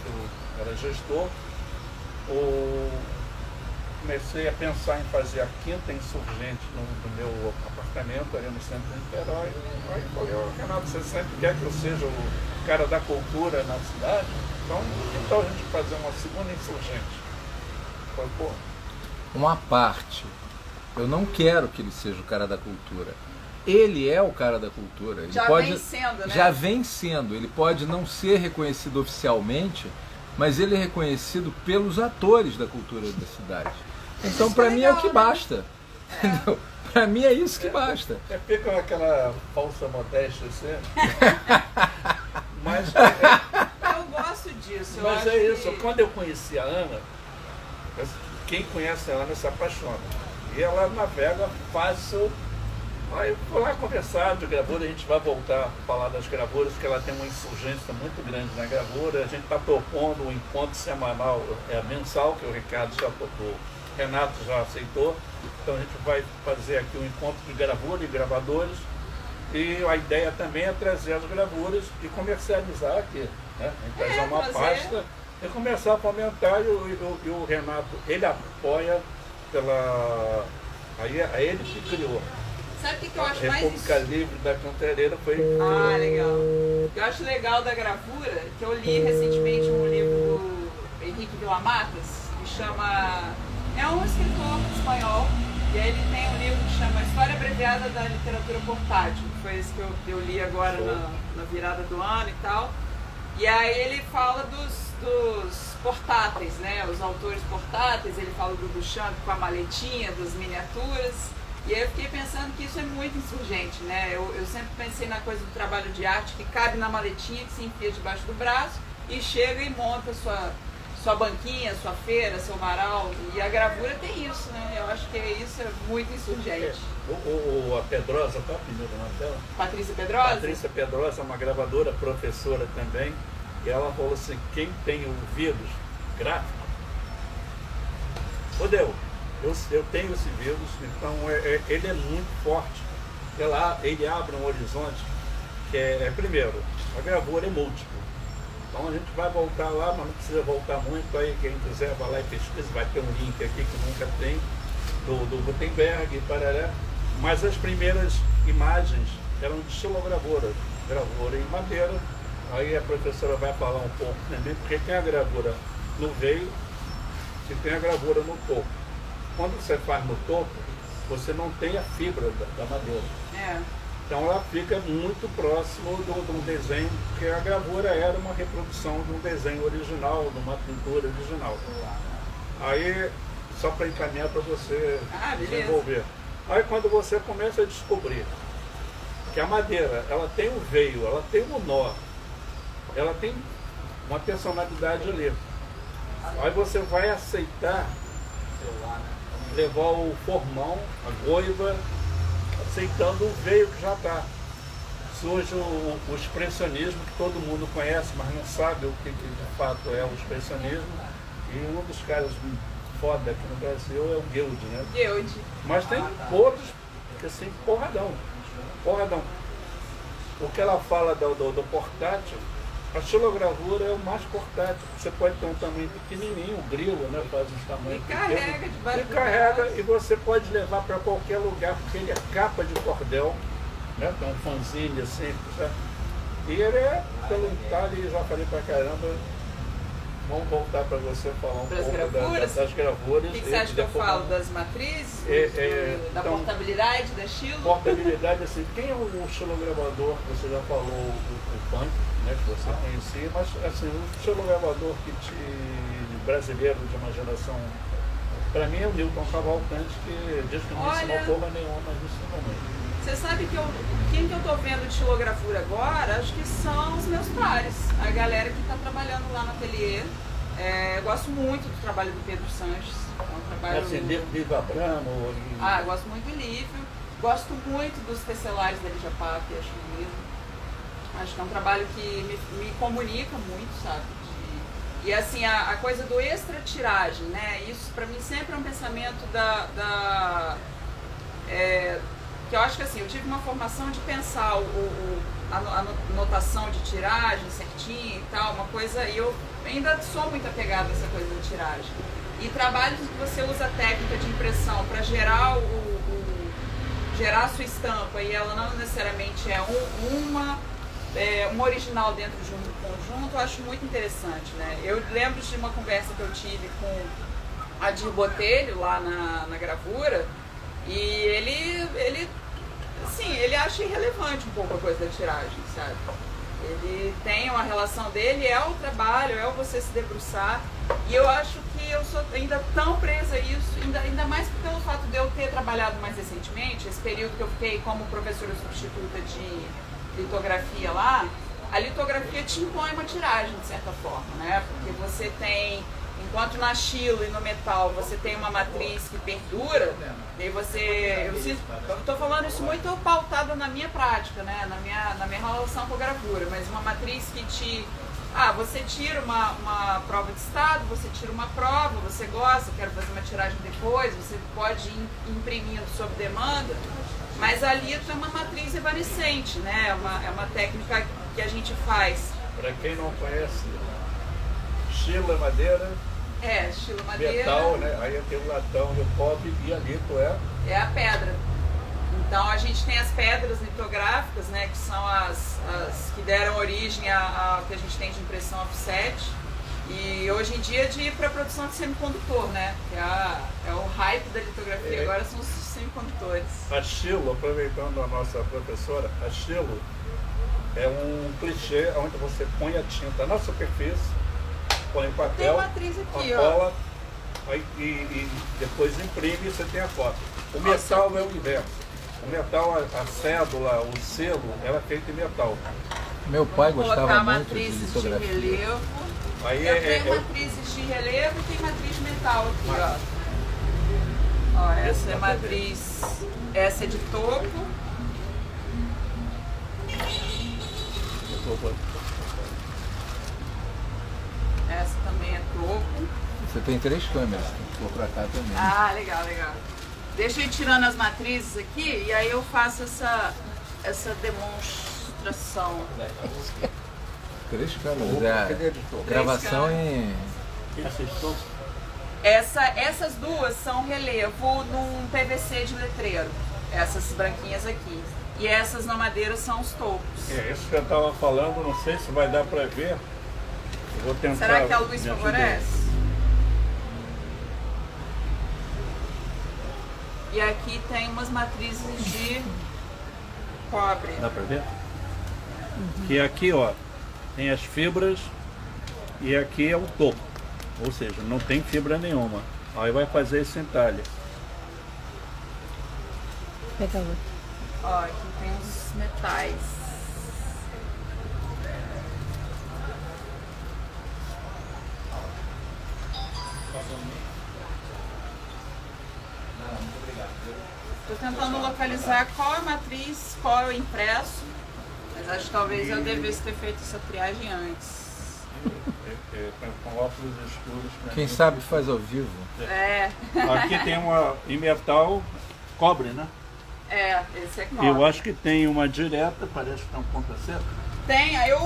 que eu era gestor. Comecei a pensar em fazer a quinta insurgente no meu apartamento, ali no centro de Niterói. Aí eu falei, Renato, você sempre quer que eu seja o cara da cultura na cidade? Então, que tal a gente fazer uma segunda insurgente? Falei, pô. Uma parte. Eu não quero que ele seja o cara da cultura. Ele é o cara da cultura. Ele vem sendo, né? Já vem sendo. Ele pode não ser reconhecido oficialmente, mas ele é reconhecido pelos atores da cultura da cidade. Então, para mim, é o que basta. Entendeu? Para mim, é isso que basta. Fica aquela falsa modéstia, assim. Mas eu gosto disso. Mas é isso. Quando eu conheci a Ana, quem conhece a Ana se apaixona. E ela navega fácil. Aí eu vou lá conversar de gravura, a gente vai voltar a falar das gravuras, porque ela tem uma insurgência muito grande na gravura. A gente está propondo um encontro semanal, mensal, que o Ricardo já topou, o Renato já aceitou. Então a gente vai fazer aqui um encontro de gravura e gravadores. E a ideia também é trazer as gravuras e comercializar aqui, né? A gente fazer uma pasta e começar a fomentar, e o Renato, ele apoia pela... Aí é ele que criou. Sabe o que eu acho mais... República Livre da Cantareira foi... Ah, legal. Eu acho legal da gravura, que eu li recentemente um livro do Henrique Villamatas, que chama... É um escritor espanhol, e aí ele tem um livro que chama História Abreviada da Literatura Portátil, que foi esse que eu li agora na virada do ano e tal. E aí ele fala dos portáteis, né? Os autores portáteis, ele fala do Duchamp com a maletinha, das miniaturas. E aí eu fiquei pensando que isso é muito insurgente, né? Eu sempre pensei na coisa do trabalho de arte que cabe na maletinha, que se enfia debaixo do braço e chega e monta sua banquinha, sua feira, seu varal. E a gravura tem isso, né? Eu acho que isso é muito insurgente. A Pedrosa, qual é o nome dela? Patrícia Pedrosa? Patrícia Pedrosa é uma gravadora, professora também. E ela falou assim, quem tem o vírus gráfico, fodeu. Eu tenho esse vírus, então ele é muito forte. Ele abre um horizonte que primeiro, a gravura é múltipla. Então a gente vai voltar lá, mas não precisa voltar muito. Aí quem quiser vai lá e pesquisa, vai ter um link aqui que nunca tem, do Gutenberg e parará. Mas as primeiras imagens eram de xilogravura, gravura em madeira. Aí a professora vai falar um pouco também, porque tem a gravura no veio e tem a gravura no topo. Quando você faz no topo, você não tem a fibra da madeira. Então ela fica muito próximo de um desenho, porque a gravura era uma reprodução de um desenho original, de uma pintura original. Aí, só para encaminhar para você desenvolver. Aí quando você começa a descobrir que a madeira, ela tem um veio, ela tem um nó, ela tem uma personalidade ali. Aí você vai aceitar levar o formão, a goiva, aceitando o veio que já está. Surge o expressionismo, que todo mundo conhece, mas não sabe o que de fato é o expressionismo. E um dos caras foda aqui no Brasil é o Guild, né? Guild. Mas tem outros que assim, porradão. O que ela fala do portátil, a xilogravura é o mais portátil. Você pode ter um tamanho pequenininho, um grilo, né? Faz um tamanho pequeno. Carrega de vários e você pode levar para qualquer lugar, porque ele é capa de cordel, né? Tem um fanzine assim, sabe? E ele é, pelo Itália, já falei pra caramba. Vamos voltar para você falar um pouco das gravuras. O que você acha que eu falo das matrizes? Da então, portabilidade da estilo? Portabilidade, assim, quem é o xilogravador? Você já falou o punk, né, que você conhecia, mas assim, o xilogravador brasileiro de uma geração, para mim é o Newton Cavalcante, que diz que não ensinou porra nenhuma, mas ensinou muito. Você sabe que quem que eu tô vendo de xilogravura agora, acho que são os meus pares, a galera que está trabalhando lá no ateliê. Eu gosto muito do trabalho do Pedro Sanches. É um trabalho... Assim, Lívio Abramo... eu gosto muito do Lívio. Gosto muito dos tecelares da Lígia Pape, acho lindo. Acho que é um trabalho que me comunica muito, sabe? E assim, a coisa do extra tiragem, né? Isso para mim sempre é um pensamento que eu acho que assim, eu tive uma formação de pensar a notação de tiragem certinho e tal, uma coisa, e eu ainda sou muito apegada a essa coisa da tiragem. E trabalhos que você usa a técnica de impressão para gerar gerar a sua estampa, e ela não necessariamente é uma original dentro de um conjunto, eu acho muito interessante, né? Eu lembro de uma conversa que eu tive com a Dir Botelho lá na gravura, e ele acha irrelevante um pouco a coisa da tiragem, sabe? Ele tem uma relação dele, é o trabalho, é o você se debruçar, e eu acho que eu sou ainda tão presa a isso, ainda mais pelo fato de eu ter trabalhado mais recentemente, esse período que eu fiquei como professora substituta de litografia lá, a litografia te impõe uma tiragem, de certa forma, né? Porque você tem... Enquanto na xilo e no metal você tem uma matriz que perdura, e aí eu estou falando isso muito pautado na minha prática, né? na minha relação com a gravura, mas uma matriz que você tira uma prova de estado, você tira uma prova, você gosta, quero fazer uma tiragem depois, você pode ir imprimindo sob demanda, mas a lito é uma matriz evanescente, né? É uma técnica que a gente faz. Para quem não conhece, xilo é madeira. Estilo madeira. Metal, né? Aí tem o latão e o cobre, e a lito é a pedra. Então a gente tem as pedras litográficas, né? Que são as que deram origem ao que a gente tem de impressão offset. E hoje em dia para produção de semicondutor, né? Que é o hype da litografia, agora são os semicondutores. A xilo, aproveitando a nossa professora, a xilo é um clichê onde você põe a tinta na superfície, põe papel, tem matriz aqui, cola, e depois imprime e você tem a foto. O metal é o inverso. O metal, a cédula, o selo, ela é feita em metal. Meu pai gostava muito de litografia. De relevo. Tem matrizes de relevo e tem matriz de metal aqui, ó. Essa é matriz, essa é de topo. Essa também é topo. Você tem 3 câmeras, vou pra cá também. Legal. Deixa eu ir tirando as matrizes aqui e aí eu faço essa demonstração. 3 câmeras, gravação em... Essas duas são relevo num PVC de letreiro, essas branquinhas aqui. E essas na madeira são os topos. Isso que eu estava falando, não sei se vai dar para ver. Eu vou tentar. Será que a luz favorece? E aqui tem umas matrizes cobre. Dá pra ver? Que aqui, ó, tem as fibras e aqui é o topo. Ou seja, não tem fibra nenhuma. Aí vai fazer esse entalhe. Pega outro. Ó, aqui tem os metais. Estou tentando localizar qual é a matriz, qual é o impresso, mas acho que talvez eu devesse ter feito essa triagem antes. Com óculos escuros. Quem sabe faz ao vivo. É. Aqui tem uma em metal cobre, né? É, esse é cobre. Eu acho que tem uma direta, parece que tem um ponta seca. Tem, aí eu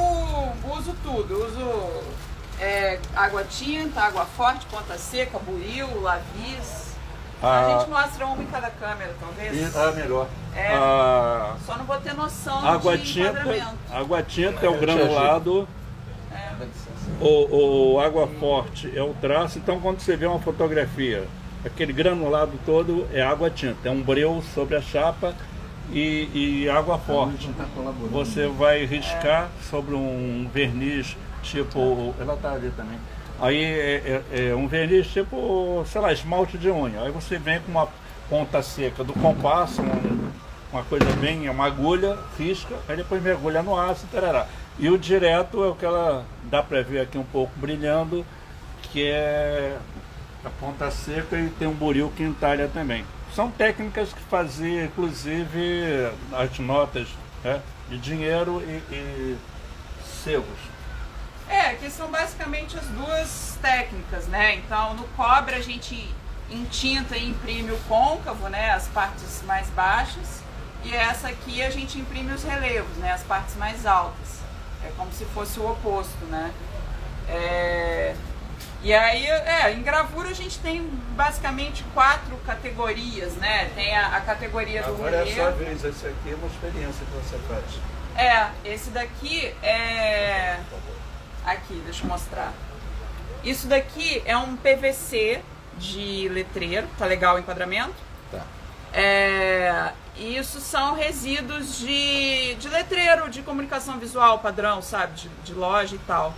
uso tudo. Uso água tinta, água forte, ponta seca, buril, lavis. A gente mostra uma em cada câmera, talvez. Melhor. Só não vou ter noção Água de tinta, enquadramento. água tinta é o granulado. O água forte é o traço. Então quando você vê uma fotografia, aquele granulado todo é água tinta, é um breu sobre a chapa e água forte. Você vai riscar sobre um verniz tipo, ela tá ali também. Aí é um verniz tipo, sei lá, esmalte de unha. Aí você vem com uma ponta seca do compasso, uma coisa bem, uma agulha, risca, aí depois mergulha no aço, tarará. E o direto é o que ela dá para ver aqui um pouco brilhando, que é a ponta seca e tem um buril que entalha também. São técnicas que faziam, inclusive, as notas, né, de dinheiro e sebos. Que são basicamente as duas técnicas, né? Então, no cobre a gente entinta e imprime o côncavo, né, as partes mais baixas, e essa aqui a gente imprime os relevos, né, as partes mais altas. É como se fosse o oposto, né? E aí, em gravura a gente tem basicamente 4 categorias, né? Tem a categoria do Agora relevo. é a sua vez, esse aqui é uma experiência que você faz. Esse daqui é... Aqui, deixa eu mostrar. Isso daqui é um PVC de letreiro, tá legal o enquadramento? Tá. Isso são resíduos de letreiro, de comunicação visual padrão, sabe? De loja e tal.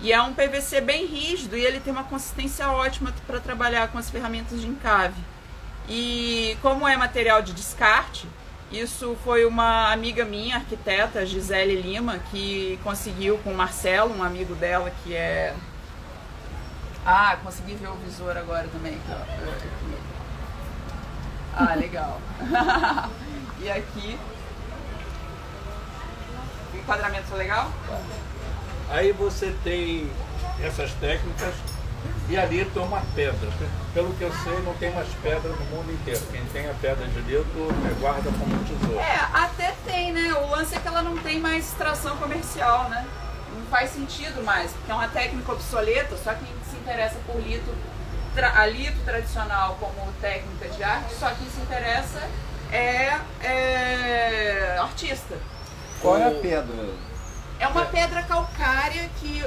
E é um PVC bem rígido e ele tem uma consistência ótima para trabalhar com as ferramentas de encave. E como é material de descarte, isso foi uma amiga minha, arquiteta, Gisele Lima, que conseguiu com o Marcelo, um amigo dela que é... consegui ver o visor agora também. Legal. E aqui, o enquadramento tá legal? Aí você tem essas técnicas e ali toma pedra. Pelo que eu sei, não tem mais pedra no mundo inteiro. Quem tem a pedra de litro guarda como um tesouro. Até tem, né? O lance é que ela não tem mais extração comercial, né? Não faz sentido mais, porque é uma técnica obsoleta, só quem se interessa por a lito tradicional como técnica de arte, só quem se interessa é artista. Qual é a pedra? É uma pedra calcária que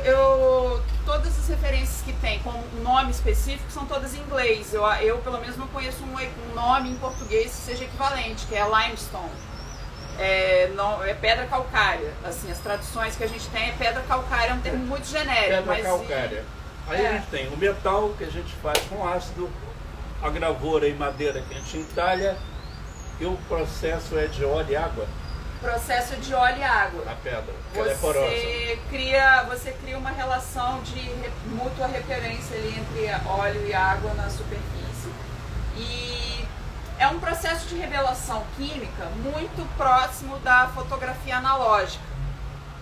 todas as referências que tem com nome específico são todas em inglês. Eu pelo menos não conheço um nome em português que seja equivalente, que é limestone. É pedra calcária. Assim, as traduções que a gente tem é pedra calcária, é um termo muito genérico. Pedra calcária. Aí a gente tem o metal que a gente faz com ácido, a gravura em madeira que a gente entalha, e o processo é de óleo e água. Processo de óleo e água. A pedra, que ela é porosa. Você cria uma relação de mútua referência ali entre óleo e água na superfície. E é um processo de revelação química muito próximo da fotografia analógica.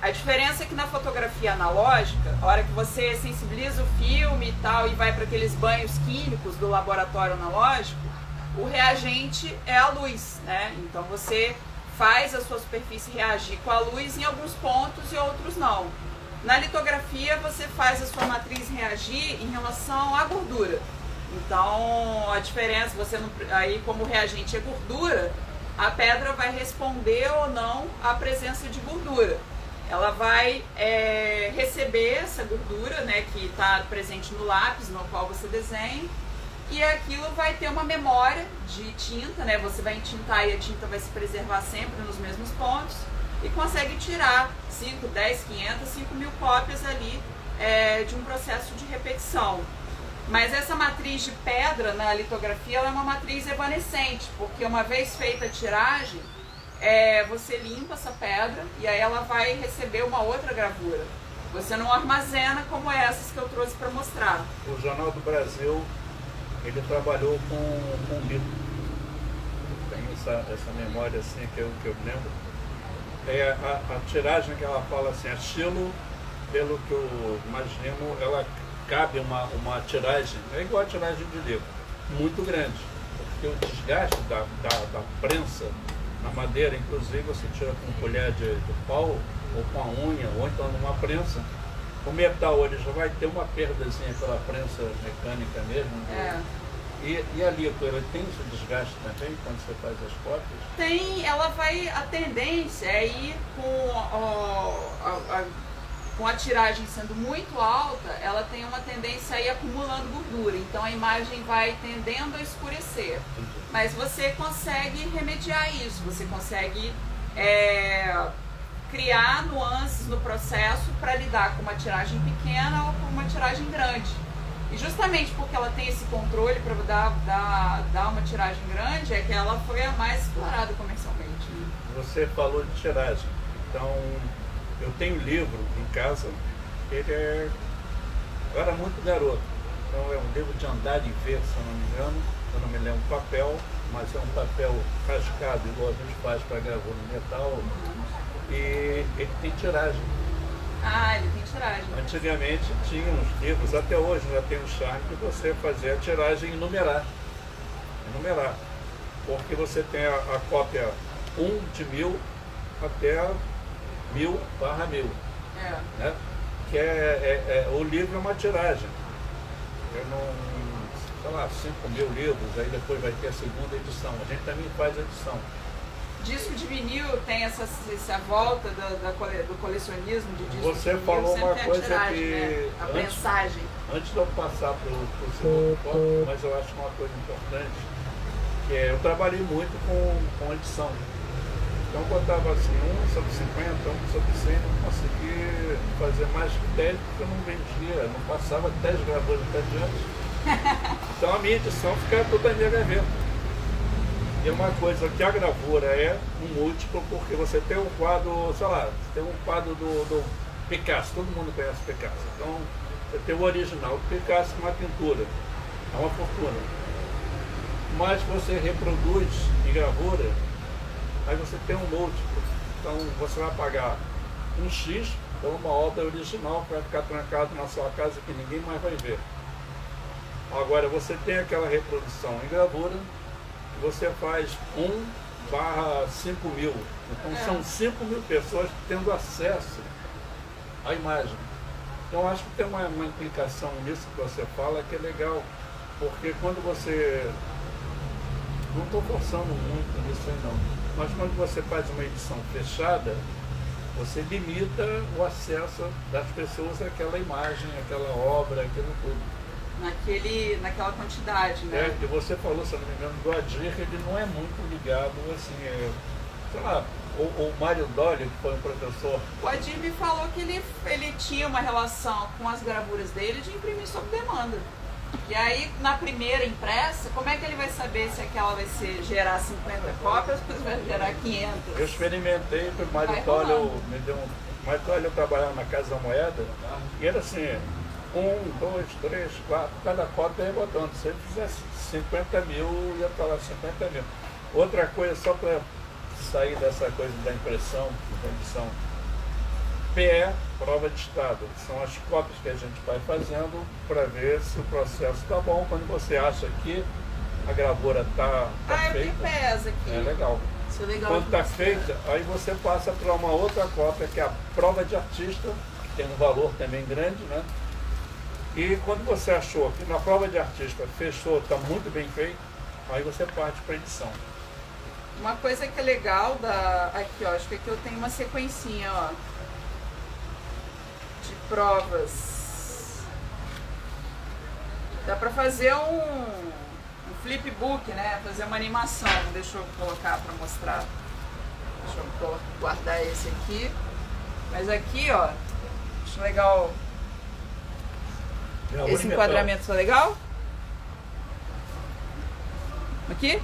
A diferença é que na fotografia analógica, a hora que você sensibiliza o filme e tal e vai para aqueles banhos químicos do laboratório analógico, o reagente é a luz, né? Então você faz a sua superfície reagir com a luz em alguns pontos e outros não. Na litografia você faz a sua matriz reagir em relação à gordura. Então a diferença, aí como o reagente é gordura, a pedra vai responder ou não à presença de gordura. Ela vai receber essa gordura, né, que está presente no lápis no qual você desenha, e aquilo vai ter uma memória de tinta, né? Você vai entintar e a tinta vai se preservar sempre nos mesmos pontos e consegue tirar 5, 10, 500, 5.000 cópias ali de um processo de repetição. Mas essa matriz de pedra na litografia ela é uma matriz evanescente, porque uma vez feita a tiragem, você limpa essa pedra e aí ela vai receber uma outra gravura. Você não armazena como essas que eu trouxe para mostrar. O Jornal do Brasil, ele trabalhou com livro. Tem essa memória assim que eu lembro. A tiragem que ela fala assim, a estilo, pelo que eu imagino, ela cabe uma tiragem, é igual a tiragem de livro, muito grande, porque o desgaste da prensa na madeira, inclusive você tira com colher de pau, ou com a unha, ou então numa prensa, o metal ele já vai ter uma perdazinha pela prensa mecânica mesmo. E a litro, ela tem esse desgaste também quando você faz as cópias? Tem, a tendência é ir com a tiragem sendo muito alta, ela tem uma tendência a ir acumulando gordura, então a imagem vai tendendo a escurecer. Mas você consegue remediar isso, você consegue criar nuances no processo para lidar com uma tiragem pequena ou com uma tiragem grande. E justamente porque ela tem esse controle para dar uma tiragem grande, é que ela foi a mais explorada comercialmente. Você falou de tiragem, então eu tenho livro em casa, eu era muito garoto, então é um livro de andar e ver, se eu não me engano, eu não me lembro o papel, mas é um papel rascado, igual a gente faz para gravura no metal, e ele tem tiragem. Ah, ele tem tiragem. Antigamente tinha uns livros, até hoje já tem um charme de você fazer a tiragem e numerar. Porque você tem a cópia 1 de 1000 até 1000/1000. Né? Que o livro é uma tiragem. Sei lá, 5.000 livros, aí depois vai ter a segunda edição. A gente também faz edição. Disco de vinil tem essa volta do colecionismo de disco Você de vinil, falou uma tem coisa tiragem, que né? A prensagem. Antes de eu passar para o segundo ponto, mas eu acho uma coisa importante, que eu trabalhei muito com edição. Então eu botava assim, 1 sobre 50, 1 sobre 100, não consegui fazer mais que 10 porque eu não vendia, não passava 10 gravadoras até diante. Então a minha edição ficava toda na minha gaveta. E uma coisa que a gravura é um múltiplo, porque você tem um quadro, sei lá, tem um quadro do Picasso, todo mundo conhece Picasso. Então você tem o original do Picasso, uma pintura, é uma fortuna. Mas você reproduz em gravura, aí você tem um múltiplo. Então você vai pagar um X por uma obra original que vai ficar trancado na sua casa que ninguém mais vai ver. Agora você tem aquela reprodução em gravura, você faz 1/5.000. Então são 5.000 pessoas tendo acesso à imagem. Então acho que tem uma implicação nisso que você fala que é legal, porque quando você... Não estou forçando muito nisso aí não, mas quando você faz uma edição fechada, você limita o acesso das pessoas àquela imagem, àquela obra, aquilo tudo. Naquela quantidade, né? E você falou, se eu não me engano, do Adir, ele não é muito ligado, assim, sei lá, o Mário Dolly, que foi um professor. O Adir me falou que ele tinha uma relação com as gravuras dele de imprimir sob demanda. E aí, na primeira impressa, como é que ele vai saber se aquela vai gerar 50 cópias ou vai gerar 500? Eu experimentei, o Mário Dolly me deu um... Mário Dolly, eu trabalhava na Casa da Moeda, e era assim... 1, 2, 3, 4, cada cópia ia botando. Se ele fizesse 50.000, ia falar 50.000. Outra coisa, só para sair dessa coisa da impressão, da edição, PE, prova de estado, são as cópias que a gente vai fazendo para ver se o processo está bom. Quando você acha que a gravura está feita, eu tenho PEs aqui. é legal. Isso é legal. Quando está feita, aí você passa para uma outra cópia, que é a prova de artista, que tem um valor também grande, né? E quando você achou que na prova de artista fechou, está muito bem feito, aí você parte para a edição. Uma coisa que é legal aqui, ó, acho que aqui eu tenho uma sequencinha, ó, de provas. Dá pra fazer um flipbook, né? Fazer uma animação. Deixa eu colocar pra mostrar. Deixa eu guardar esse aqui. Mas aqui, ó, acho legal. Esse enquadramento tá legal? Aqui?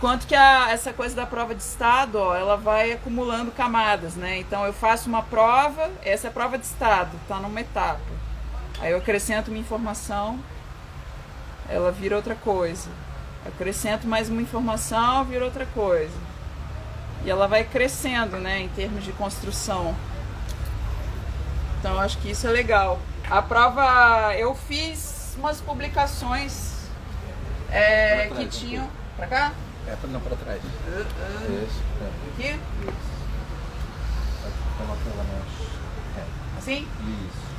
Quanto que essa coisa da prova de estado, ó, ela vai acumulando camadas, né? Então eu faço uma prova, essa é a prova de estado, tá numa etapa. Aí eu acrescento uma informação, ela vira outra coisa. Acrescento mais uma informação, vira outra coisa. E ela vai crescendo, né, em termos de construção. Então eu acho que isso é legal. A prova, eu fiz umas publicações que tinham... Pra cá? Não, pra trás. Isso. Aqui? Isso. Coloca ela mais. Assim? Isso.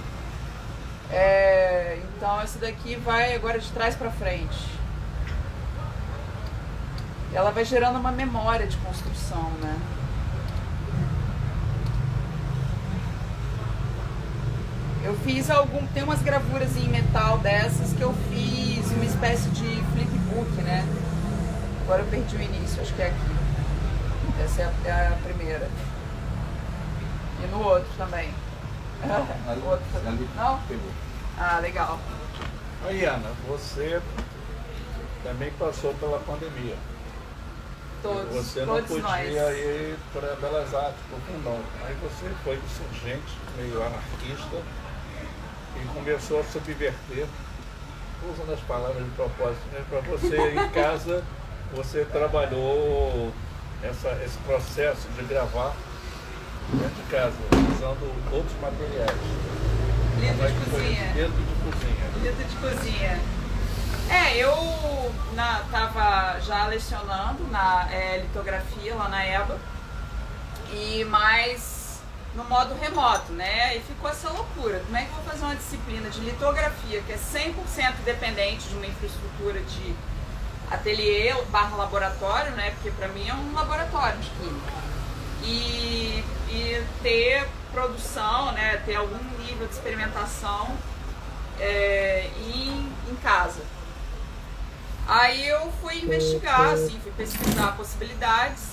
Então essa daqui vai agora de trás pra frente. Ela vai gerando uma memória de construção, né? Eu fiz tem umas gravuras em metal dessas que eu fiz uma espécie de flipbook, né? Agora eu perdi o início, acho que é aqui. Essa é a primeira. E no outro também. Ali, outro ali não? Pegou. Ah, legal. Aí, Ana, você também passou pela pandemia. Você não podia ir para Belas Artes, para o Fundão. Aí você foi insurgente, meio anarquista, e começou a subverter, usando as palavras de propósito, né? Para você em casa, você trabalhou esse processo de gravar dentro de casa, usando outros materiais. Litro de cozinha. Litro de cozinha. Eu estava já lecionando na litografia lá na EBA, mas no modo remoto, né? E ficou essa loucura. Como é que eu vou fazer uma disciplina de litografia que é 100% dependente de uma infraestrutura de ateliê / laboratório, né? Porque para mim é um laboratório de química. E ter produção, né? Ter algum nível de experimentação em casa. Aí eu fui investigar, assim, fui pesquisar possibilidades,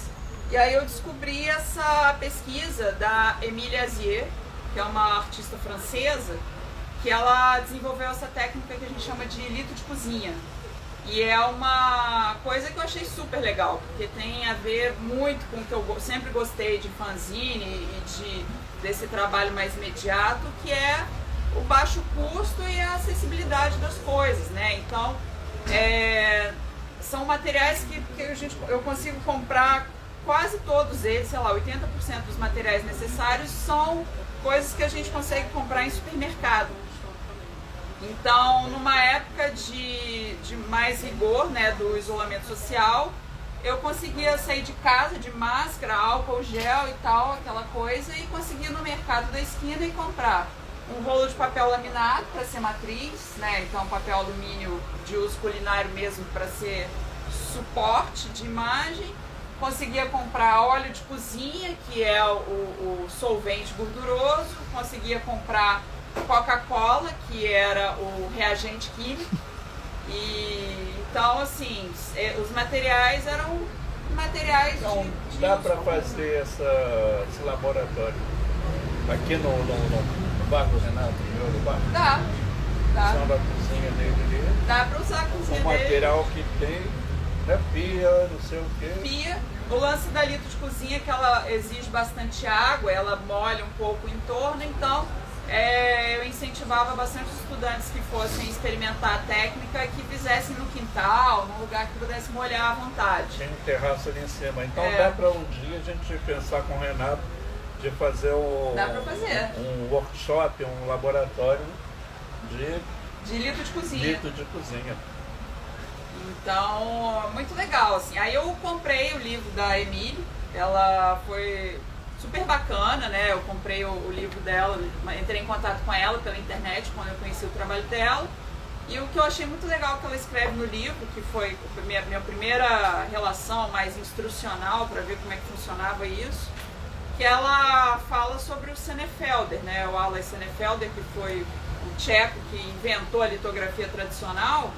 e aí eu descobri essa pesquisa da Émilie Azier, que é uma artista francesa, que ela desenvolveu essa técnica que a gente chama de litro de cozinha. E é uma coisa que eu achei super legal, porque tem a ver muito com o que eu sempre gostei de fanzine e desse trabalho mais imediato, que é o baixo custo e a acessibilidade das coisas, né? Então, são materiais que eu consigo comprar quase todos eles, sei lá, 80% dos materiais necessários são coisas que a gente consegue comprar em supermercado. Então, numa época de mais rigor, né, do isolamento social, eu conseguia sair de casa de máscara, álcool, gel e tal, aquela coisa, e conseguia ir no mercado da esquina e comprar um rolo de papel laminado para ser matriz, né? Então papel alumínio de uso culinário mesmo para ser suporte de imagem. Conseguia comprar óleo de cozinha, que é o solvente gorduroso. Conseguia comprar Coca-Cola, que era o reagente químico. E então, assim, os materiais eram materiais então, de dá para fazer esse laboratório aqui no bar do Renato, no bar? Dá. Usando a cozinha dele ali. Dá para usar a cozinha dele. O material que tem, né? Pia, não sei o quê. Pia. O lance da litro de cozinha é que ela exige bastante água, ela molha um pouco o entorno, então eu incentivava bastante os estudantes que fossem experimentar a técnica e que fizessem no quintal, num lugar que pudesse molhar à vontade. Tem um terraço ali em cima. Então dá para um dia a gente pensar com o Renato de fazer um workshop, um laboratório de litro de cozinha. Litro de cozinha. Então, muito legal, assim. Aí eu comprei o livro da Émilie, ela foi super bacana, né? Eu comprei o livro dela, entrei em contato com ela pela internet quando eu conheci o trabalho dela. E o que eu achei muito legal que ela escreve no livro, que foi minha primeira relação mais instrucional para ver como é que funcionava isso, que ela fala sobre o Senefelder, né? O Alois Senefelder, que foi o tcheco que inventou a litografia tradicional,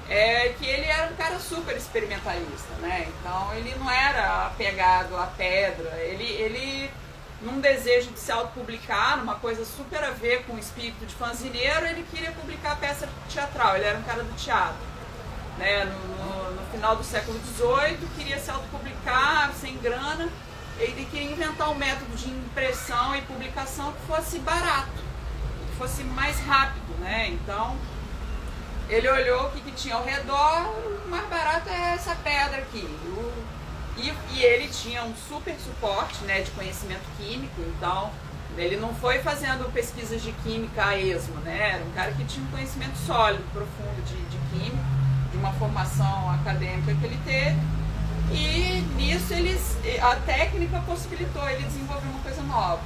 que ele era um cara super experimentalista, né? Então ele não era apegado à pedra, ele num desejo de se autopublicar, numa coisa super a ver com o espírito de fanzineiro, ele queria publicar peça teatral, ele era um cara do teatro. Né? No final do século XVIII, queria se autopublicar, sem grana, ele queria inventar um método de impressão e publicação que fosse barato, que fosse mais rápido, né? Então, ele olhou o que tinha ao redor, o mais barato é essa pedra aqui. E ele tinha um super suporte, né, de conhecimento químico, então ele não foi fazendo pesquisas de química a esmo, né? Era um cara que tinha um conhecimento sólido, profundo de química, de uma formação acadêmica que ele teve, e nisso a técnica possibilitou ele desenvolver uma coisa nova.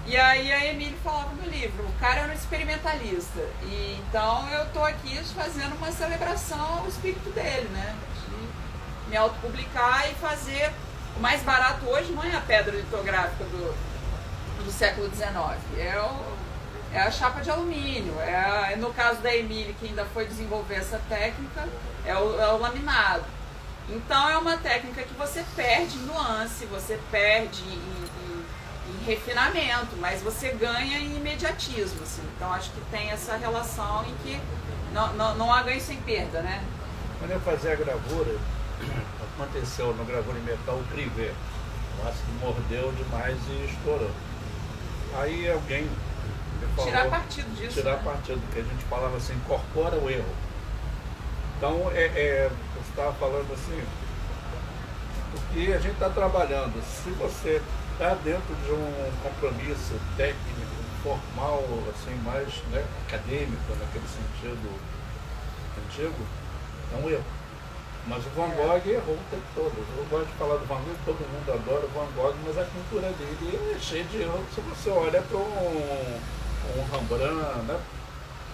E aí a Emília falava no livro, o cara era um experimentalista, e então eu estou aqui fazendo uma celebração ao espírito dele, né? De me autopublicar e fazer. O mais barato hoje não é a pedra litográfica do século XIX, é a chapa de alumínio, no caso da Emília, que ainda foi desenvolver essa técnica, é o laminado. Então é uma técnica que você perde em nuance, você perde em refinamento, mas você ganha em imediatismo, assim. Então acho que tem essa relação em que não há ganho sem perda, né? Quando eu fazia a gravura, aconteceu no gravura em metal o privé. O ácido mordeu demais e estourou. Aí alguém falou, tirar partido disso. Tirar né? partido, porque a gente falava assim, incorpora o erro. Então, você estava falando assim, porque a gente está trabalhando, se você está dentro de um compromisso técnico, formal, assim, mais, né, acadêmico, naquele sentido antigo, é um erro. Mas o Van Gogh errou o tempo todo. Eu gosto de falar do Van Gogh, todo mundo adora o Van Gogh, mas a pintura dele é cheia de erros. Se você olha para um Rembrandt, né?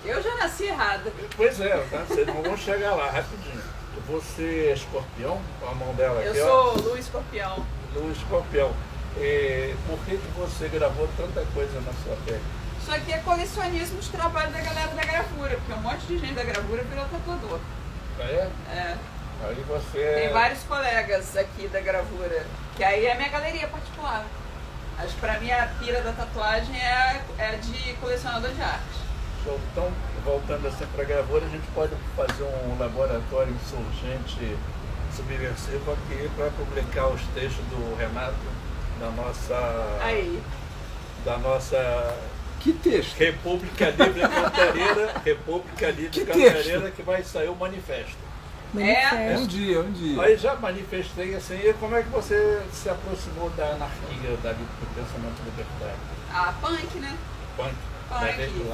Eu já nasci errada. Pois é, tá? Vocês não vão chegar lá rapidinho. Você é escorpião, com a mão dela aqui, Eu sou Lua Escorpião. Lua Escorpião. Por que você gravou tanta coisa na sua pele? Isso aqui é colecionismo de trabalho da galera da gravura, porque um monte de gente da gravura virou tatuador. É? É. Aí você... Tem vários colegas aqui da gravura, que aí é a minha galeria particular. Acho que pra mim a pira da tatuagem é de colecionador de arte. Show. Então, voltando assim para a gravura, a gente pode fazer um laboratório insurgente subversivo aqui para publicar os textos do Renato da nossa... Aí. Da nossa... Que texto? República Livre Cantareira, República Livre Cantareira, que vai sair o manifesto. Um dia. Aí já manifestei assim, e como é que você se aproximou da anarquia, do pensamento libertário? Punk, né? Punk.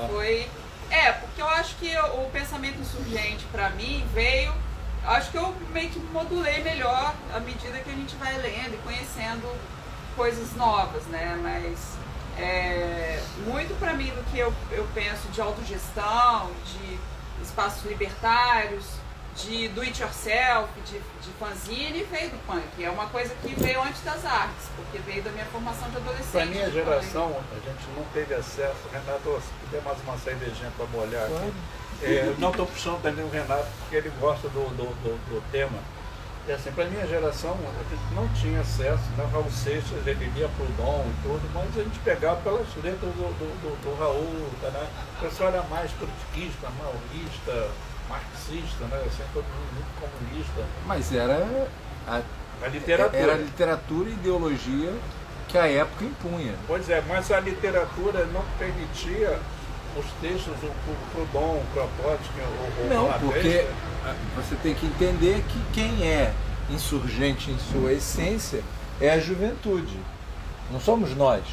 Foi... porque eu acho que o pensamento insurgente pra mim veio... Acho que eu meio que modulei melhor à medida que a gente vai lendo e conhecendo coisas novas, né? Mas muito pra mim do que eu penso de autogestão, de espaços libertários, de do it yourself, de fanzine, veio do punk. É uma coisa que veio antes das artes, porque veio da minha formação de adolescente. Para a minha geração, a gente não teve acesso. Renato, se puder mais uma cervejinha para molhar aqui. Não estou puxando também o Renato, porque ele gosta do tema. Assim, para a minha geração, a gente não tinha acesso, né? Raul Seixas, ele lia Proudhon e tudo, mas a gente pegava pelas letras do Raul, né? O pessoal era mais politiquista, maoísta, marxista, né? Assim, todo mundo muito comunista. Mas era a literatura. Era a literatura e ideologia que a época impunha. Pois é, mas a literatura não permitia os textos, o Proudhon, o Kropotkin, Não, porque você tem que entender que quem é insurgente em sua essência é a juventude. Não somos nós.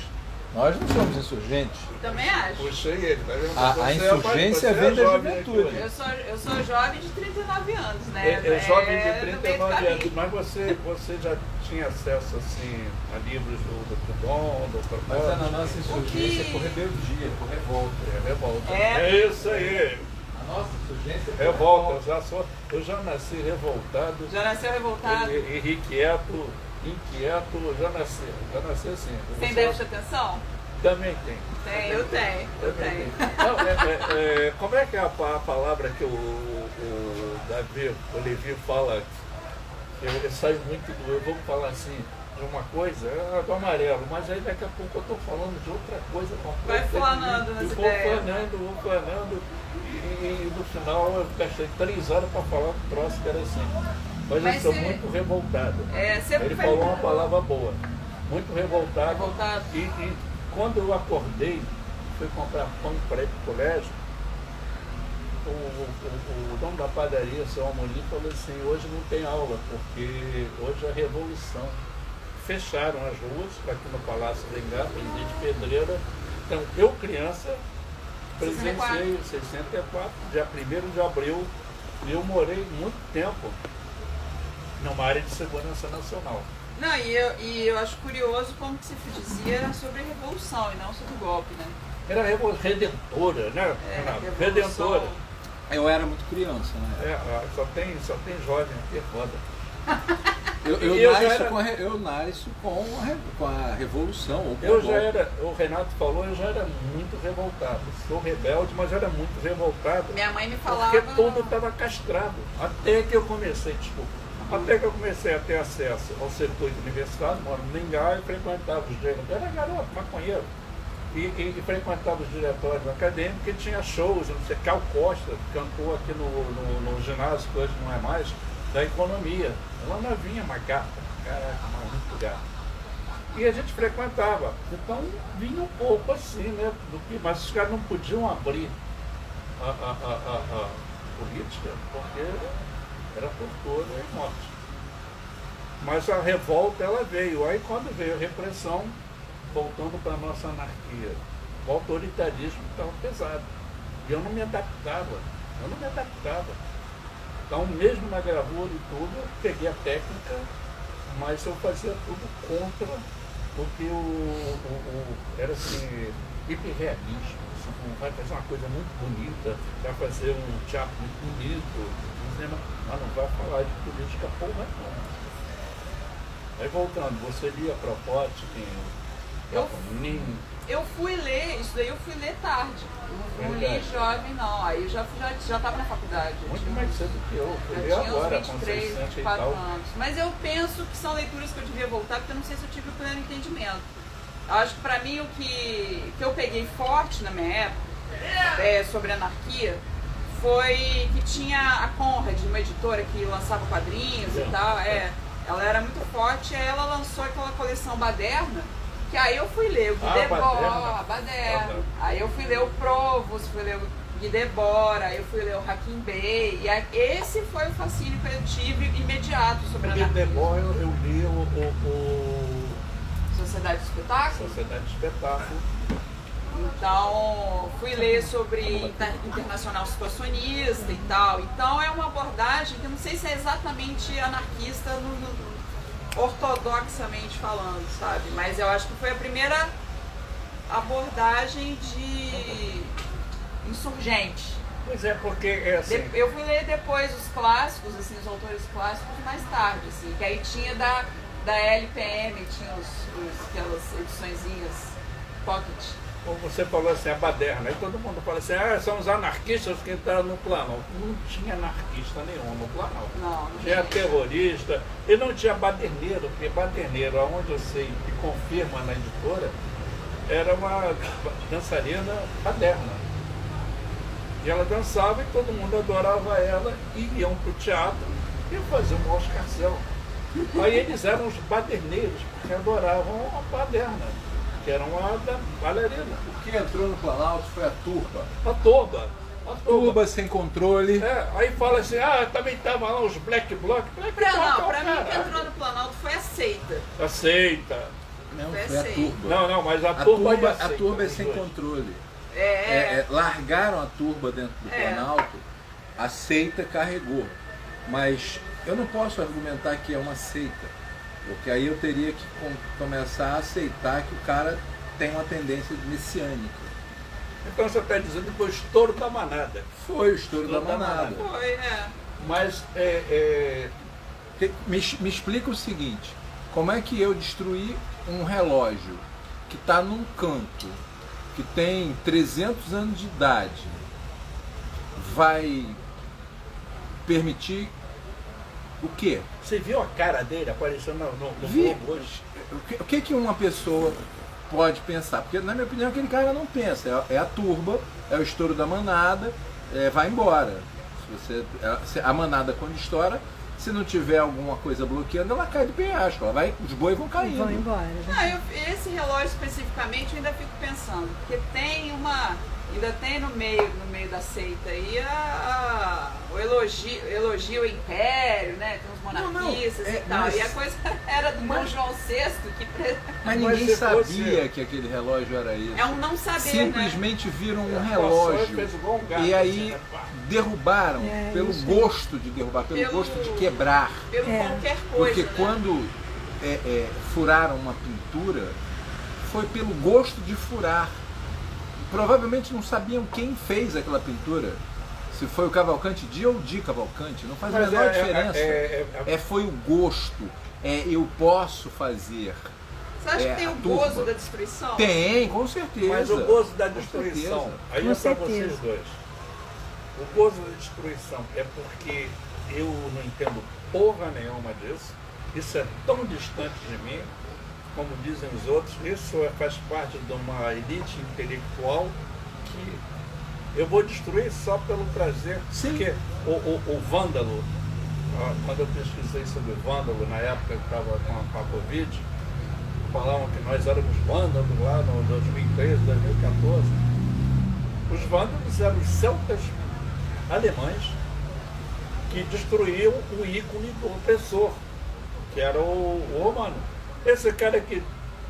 Nós não somos insurgentes. Também acho. Puxei ele, tá vendo? A insurgência vem da juventude. Eu sou jovem de 39 anos, né? Jovem de 39 anos, mas você já tinha acesso assim, a livros do Proudhon, do Kropotkin? Mas é na nossa insurgência por rebeldia, por revolta. Revolta. É isso aí. A nossa insurgência é revolta. Eu já nasci revoltado. Já nasceu revoltado. Irrequieto. inquieto, já nasci assim. Tem déficit de atenção? Também tem. Eu tenho. Não, como é que é a palavra que o Davi Olivier fala? Eu saio muito eu vou falar assim, de uma coisa, do amarelo, mas aí daqui a pouco eu estou falando de outra coisa vai flanando nas ideias. Vou flanando, e no final eu gastei 3 horas para falar um troço que era assim. Mas eu sou muito revoltado. Ele falou uma palavra boa. Muito revoltado. E quando eu acordei, fui comprar pão para ir para o colégio, o dono da padaria, seu Amorim, falou assim, hoje não tem aula, porque hoje é revolução. Fecharam as ruas, aqui no Palácio da Engar, Presidente Pedreira. Então, eu criança, presenciei 64, dia 1º de abril, e eu morei muito tempo numa área de segurança nacional. Não, e eu acho curioso como que se dizia sobre revolução e não sobre golpe, né? Era redentora, né? Redentora. Eu era muito criança, né? Só tem jovem aqui, é foda. Eu nasço com a revolução. O Renato falou, eu já era muito revoltado. Sou rebelde, mas era muito revoltado. Minha mãe me falava... Porque tudo estava castrado. Até que eu comecei a ter acesso ao circuito universitário, moro no Engar, e frequentava os diretórios. Era garoto, maconheiro. E frequentava os diretórios acadêmicos, e tinha shows, não sei, Cal Costa cantou aqui no ginásio, que hoje não é mais, da economia. Ela novinha, uma gata, caraca, muito gata. E a gente frequentava. Então vinha um pouco assim, né? Mas os caras não podiam abrir a política, porque era tortura e morte. Mas a revolta, ela veio. Aí quando veio a repressão, voltando para a nossa anarquia, o autoritarismo estava pesado. E eu não me adaptava. Então, mesmo na gravura e tudo, eu peguei a técnica, mas eu fazia tudo contra, porque era assim, hiperrealismo. Vai fazer uma coisa muito bonita, vai fazer um teatro muito bonito, mas não vai falar de política porra não. Aí voltando, você lia Kropotkin, eu fui ler, isso daí eu fui ler tarde. Não li jovem não, aí eu já estava na faculdade. Muito mais cedo que eu tinha agora, uns 23, 24 anos. Mas eu penso que são leituras que eu devia voltar, porque eu não sei se eu tive o pleno entendimento. Eu acho que para mim o que eu peguei forte na minha época, sobre anarquia, foi que tinha a Conrad, uma editora que lançava quadrinhos e tal. Ela era muito forte, aí ela lançou aquela coleção Baderna, que aí eu fui ler o Guy Debord, Baderna. Aí eu fui ler o Provos, fui ler o Guy Debord, aí eu fui ler o Hakim Bey. E esse foi o fascínio que eu tive imediato sobre a anarquia. O Guy Debord eu li o Sociedade do Espetáculo? Sociedade do Espetáculo. Então, fui ler sobre internacional situacionista e tal. Então, é uma abordagem que eu não sei se é exatamente anarquista ortodoxamente falando, sabe? Mas eu acho que foi a primeira abordagem de insurgente. Pois é, porque é assim... Eu fui ler depois os clássicos, assim, os autores clássicos mais tarde, assim, que aí tinha da LPM, tinha aquelas ediçõezinhas pocket. Como você falou assim, a baderna, aí todo mundo fala assim, são os anarquistas que entraram no Planalto. Não tinha anarquista nenhum no Planalto. Não tinha terrorista, e não tinha baderneiro, porque baderneiro, aonde eu sei, que confirma na editora, era uma dançarina baderna. E ela dançava e todo mundo adorava ela, e iam pro teatro e faziam um Oscarcel. Aí eles eram os baderneiros, porque adoravam a baderna, que era uma bailarina. O que entrou no Planalto foi a turba. A turba sem controle. Aí fala assim, também estavam lá os Black Bloc. Pra mim o que entrou no Planalto foi a seita. A seita. Não, foi a turba. Não, mas a turba é sem controle. Largaram a turba dentro do Planalto, a seita carregou. Mas eu não posso argumentar que é uma seita, porque aí eu teria que começar a aceitar que o cara tem uma tendência messiânica. Então você está dizendo que foi o estouro da manada. Foi o estouro da manada. Foi, Mas me explica o seguinte, Como é que eu destruí um relógio que está num canto, que tem 300 anos de idade, vai permitir o quê? Você viu a cara dele aparecendo no Vi. Globo hoje? O que uma pessoa pode pensar? Porque, na minha opinião, aquele cara não pensa. É a turba, é o estouro da manada, vai embora. A manada, quando estoura, se não tiver alguma coisa bloqueando, ela cai do penhasco. Os bois vão caindo. Vão embora. Esse relógio especificamente eu ainda fico pensando, porque ainda tem no meio da seita aí o elogio ao império, né? Tem uns monarquistas e tal. Mas, e a coisa era do Dom João VI que... Mas ninguém sabia que aquele relógio era isso. É um não saber, simplesmente né? viram um relógio e aí derrubaram pelo gosto de derrubar, pelo gosto de quebrar. Pelo qualquer coisa. Porque né? quando furaram uma pintura, foi pelo gosto de furar. Provavelmente não sabiam quem fez aquela pintura. Se foi o Cavalcante de ou de Cavalcante, não faz a menor diferença. Foi o gosto. Eu posso fazer. Você acha que tem o gozo da destruição? Tem, com certeza. Mas o gozo da destruição, aí é para vocês dois. O gozo da destruição é porque eu não entendo porra nenhuma disso. Isso é tão distante de mim. Como dizem os outros, isso faz parte de uma elite intelectual que eu vou destruir só pelo prazer. Sim. Porque o vândalo, quando eu pesquisei sobre o vândalo, na época que estava com a Covid, falavam que nós éramos vândalos lá no 2013, 2014. Os vândalos eram os celtas alemães que destruíam o ícone do opressor, que era o romano. Esse cara que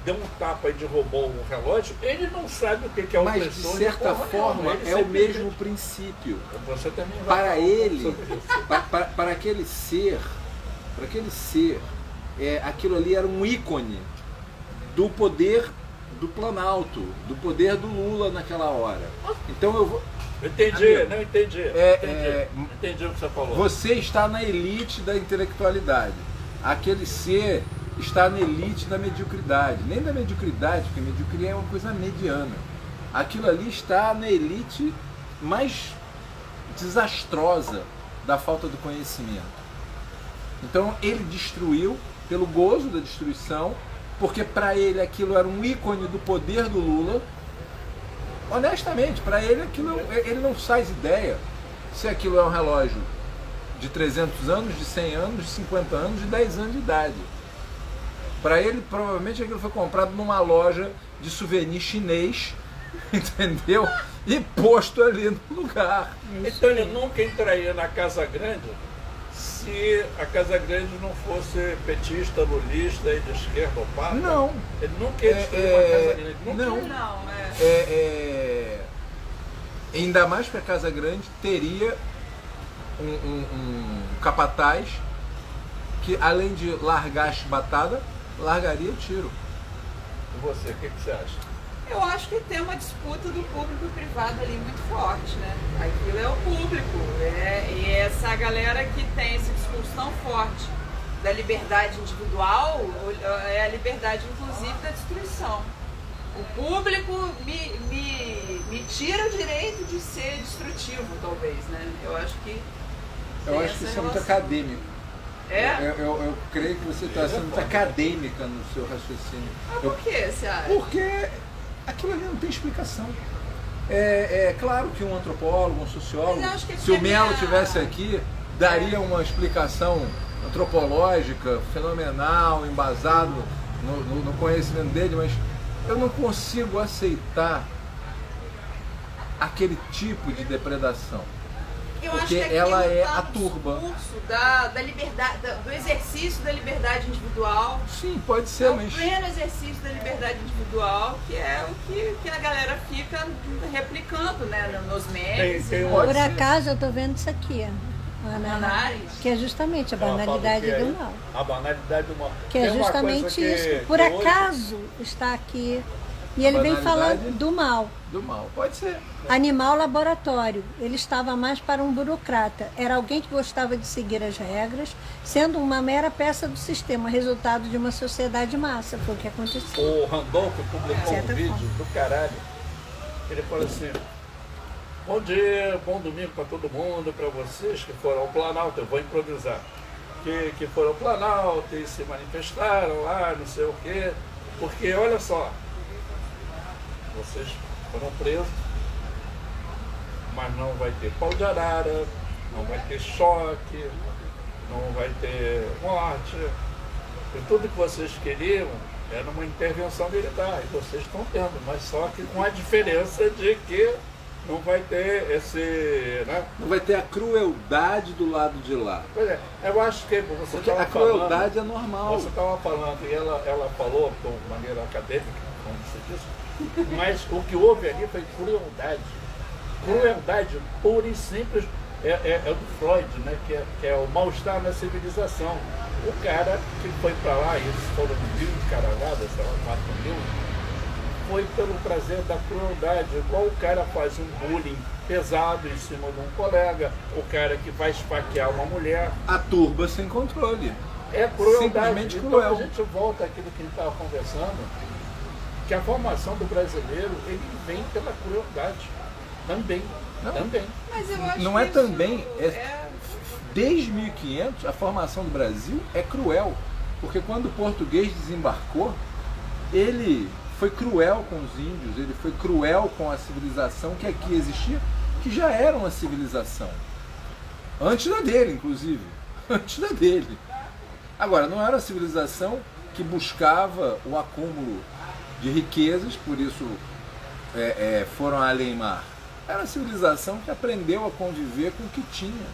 deu um tapa e derrubou o relógio, ele não sabe o que é o opressor. Mas, de certa forma, é o mesmo princípio. Você também vai para falar ele, sobre isso. para aquele ser, aquilo ali era um ícone do poder do Planalto, do poder do Lula naquela hora. Então eu vou... Entendi. Entendi o que você falou. Você está na elite da intelectualidade. Aquele ser está na elite da mediocridade. Nem da mediocridade, porque mediocridade é uma coisa mediana. Aquilo ali está na elite mais desastrosa da falta do conhecimento. Então ele destruiu pelo gozo da destruição, porque para ele aquilo era um ícone do poder do Lula. Honestamente, para ele aquilo, ele não faz ideia se aquilo é um relógio de 300 anos, de 100 anos, de 50 anos, de 10 anos de idade. Para ele, provavelmente, aquilo foi comprado numa loja de souvenir chinês, entendeu? E posto ali no lugar. Então ele nunca entraria na Casa Grande se a Casa Grande não fosse petista, lulista e de esquerda ou pata. Não. Ele nunca ia destruir uma Casa Grande. Não. Ainda mais que a Casa Grande teria um capataz que, além de largar a chibatada, largaria o tiro. E você, o que você acha? Eu acho que tem uma disputa do público e privado ali muito forte, né? Aquilo é o público, e essa galera que tem esse discurso tão forte da liberdade individual é a liberdade, inclusive, da destruição. O público me tira o direito de ser destrutivo, talvez, né? Eu acho que isso é muito acadêmico. Eu creio que você está sendo muito acadêmica no seu raciocínio. Mas por que você acha? Porque aquilo ali não tem explicação. É claro que um antropólogo, um sociólogo, se o Melo estivesse aqui, daria uma explicação antropológica fenomenal, embasado no conhecimento dele, mas eu não consigo aceitar aquele tipo de depredação. Eu porque acho que ela é tá a turba. Da liberdade, do exercício da liberdade individual. Sim, pode ser, mas... o pleno exercício da liberdade individual, que é o que a galera fica replicando, né, nos memes. Por acaso eu estou vendo isso aqui, Manares, que é justamente a banalidade do mal. A banalidade do mal. Que é justamente isso. Por acaso está aqui E ele vem banalidade falando do mal. do mal. Pode ser. Animal laboratório. Ele estava mais para um burocrata. Era alguém que gostava de seguir as regras, sendo uma mera peça do sistema, resultado de uma sociedade massa. Foi o que aconteceu. O Randolph publicou um Certa vídeo forma. do caralho. Ele fala assim: bom dia, bom domingo para todo mundo, para vocês que foram ao Planalto, eu vou improvisar. Que foram ao Planalto e se manifestaram lá, não sei o quê. Porque olha só, vocês foram presos, mas não vai ter pau de arara, não vai ter choque, não vai ter morte. E tudo que vocês queriam era uma intervenção militar, e vocês estão tendo, mas só que com a diferença de que não vai ter esse, né? Não vai ter a crueldade do lado de lá. Pois é, eu acho que você Porque estava a crueldade é normal. Você estava falando, e ela falou de maneira acadêmica, como você disse, mas o que houve ali foi crueldade. Crueldade pura e simples é do Freud, né? Que é o mal-estar na civilização. O cara que foi para lá, e eles foram 1000 caralhadas, sei lá, 4.000, foi pelo prazer da crueldade. Igual o cara faz um bullying pesado em cima de um colega, o cara que vai esfaquear uma mulher. A turba sem controle. É crueldade. Simplesmente Então cruel. a gente volta àquilo que a gente estava conversando, que a formação do brasileiro, ele vem pela crueldade. Também. Não. Também. Mas eu acho Não que é isso também, desde 1500 a formação do Brasil é cruel, porque quando o português desembarcou, ele foi cruel com os índios, ele foi cruel com a civilização que aqui existia, que já era uma civilização. Antes da dele, inclusive. Antes da dele. Agora, não era uma civilização que buscava o acúmulo de riquezas, por isso foram além mar. Era uma civilização que aprendeu a conviver com o que tinha.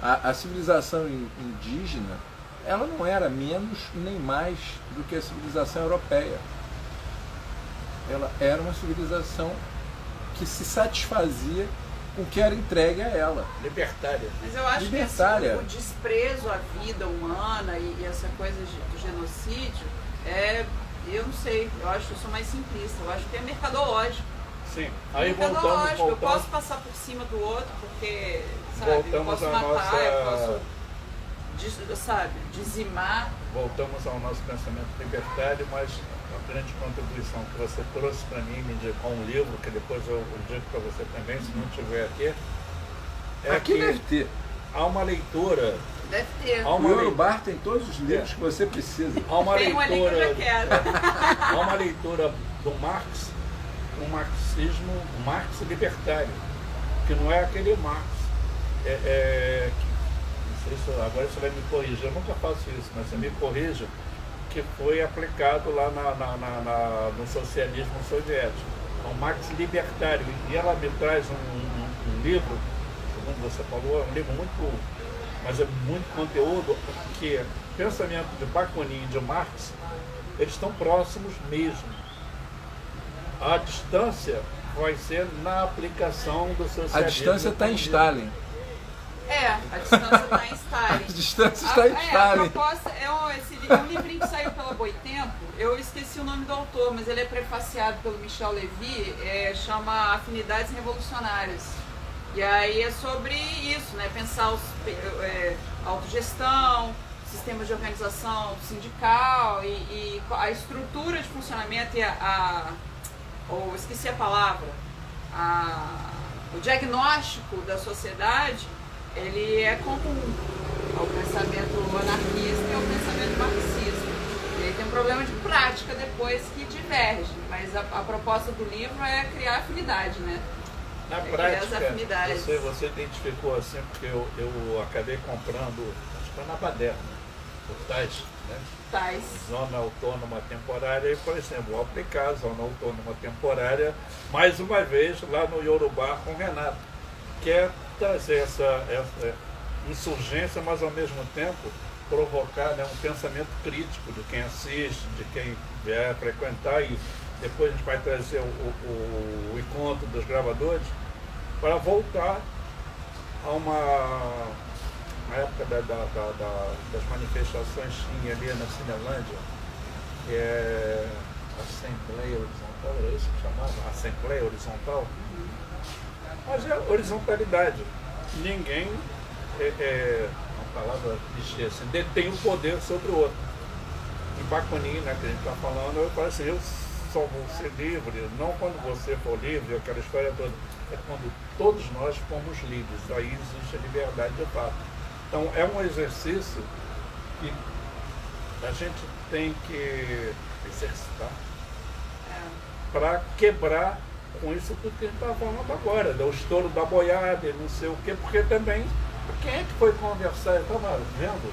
A civilização indígena, ela não era menos nem mais do que a civilização europeia. Ela era uma civilização que se satisfazia com o que era entregue a ela. Libertária. Mas eu acho Libertária. que assim, o desprezo à vida humana e essa coisa do genocídio eu não sei, eu acho que eu sou mais simplista, eu acho que é mercadológico. Sim. Aí Mercadológico, eu voltamos. posso passar por cima do outro porque, sabe, eu Voltamos posso à matar, eu nossa- posso, dizimar. Voltamos ao nosso pensamento libertário, mas a grande contribuição que você trouxe para mim, me indicou um livro, que depois eu indico para você também, se não tiver aqui, Aqui que deve ter. há uma leitura, Deve ter. há O uma, Eurobar tem todos os livros que você precisa. há uma Tem um ali que eu já leitura, quero. há uma leitura do Marx, um marxismo, um Marx libertário, que não é aquele Marx, não sei se agora você vai me corrigir, eu nunca faço isso, mas você me corrija, que foi aplicado lá no socialismo soviético. É um Marx libertário, e ela me traz um livro, segundo você falou, é um livro muito, mas é muito conteúdo, que pensamento de Bakunin e de Marx, eles estão próximos mesmo. A distância vai ser na aplicação do socialismo. A distância está em Stalin. A distância está em A Stalin. distância está em A Stalin. proposta é um livrinho que saiu pela Boitempo, eu esqueci o nome do autor, mas ele é prefaciado pelo Michel Levy, chama Afinidades Revolucionárias. E aí é sobre isso, né? Pensar autogestão, sistemas de organização sindical e a estrutura de funcionamento e esqueci a palavra, o diagnóstico da sociedade, ele é comum ao pensamento anarquista e ao pensamento marxista. E aí tem um problema de prática depois que diverge, mas a proposta do livro é criar afinidade, né? Na criar as prática, afinidades. você identificou assim, porque eu acabei comprando, acho que foi na Baderna, por Tais, né? Tais. Zona autônoma temporária, e, por exemplo, vou aplicar a zona autônoma temporária, mais uma vez, lá no Yorubá com o Renato, que é trazer essa insurgência, mas ao mesmo tempo provocar, né, um pensamento crítico de quem assiste, de quem vier frequentar, e depois a gente vai trazer o encontro dos gravadores para voltar a uma época das manifestações tinha ali na Cinelândia, que é Assembleia Horizontal. qual era isso que chamava? Assembleia Horizontal. Mas é horizontalidade. Ninguém, uma palavra clichê assim, detém o poder sobre o outro. Em Bakunin, né, que a gente está falando, eu falo assim, eu só vou ser livre, não quando você for livre, aquela história toda, é quando todos nós fomos livres, aí existe a liberdade de fato. Então é um exercício que a gente tem que exercitar para quebrar com isso tudo que a gente está falando agora, do estouro da boiada e não sei o quê, porque também, quem é que foi conversar? Eu estava vendo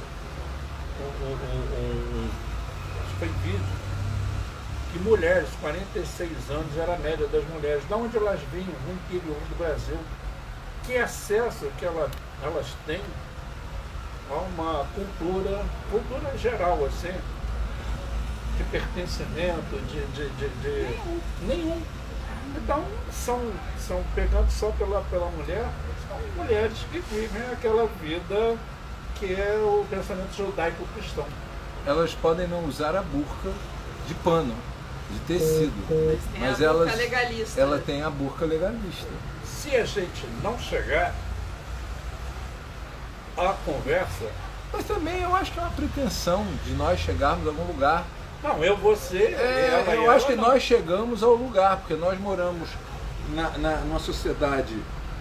acho que foi vídeo, que mulheres, 46 anos era a média das mulheres, de onde elas vinham, no interior do Brasil, que acesso que elas têm a uma cultura geral, assim, de pertencimento, nenhum. Então, são pegando só pela mulher, são mulheres que vivem aquela vida que é o pensamento judaico-cristão. Elas podem não usar a burca de pano, de tecido, mas a burca legalista. Ela tem a burca legalista. Se a gente não chegar à conversa... Mas também eu acho que é uma pretensão de nós chegarmos a algum lugar. Não, você, ela eu acho que nós chegamos ao lugar, porque nós moramos numa sociedade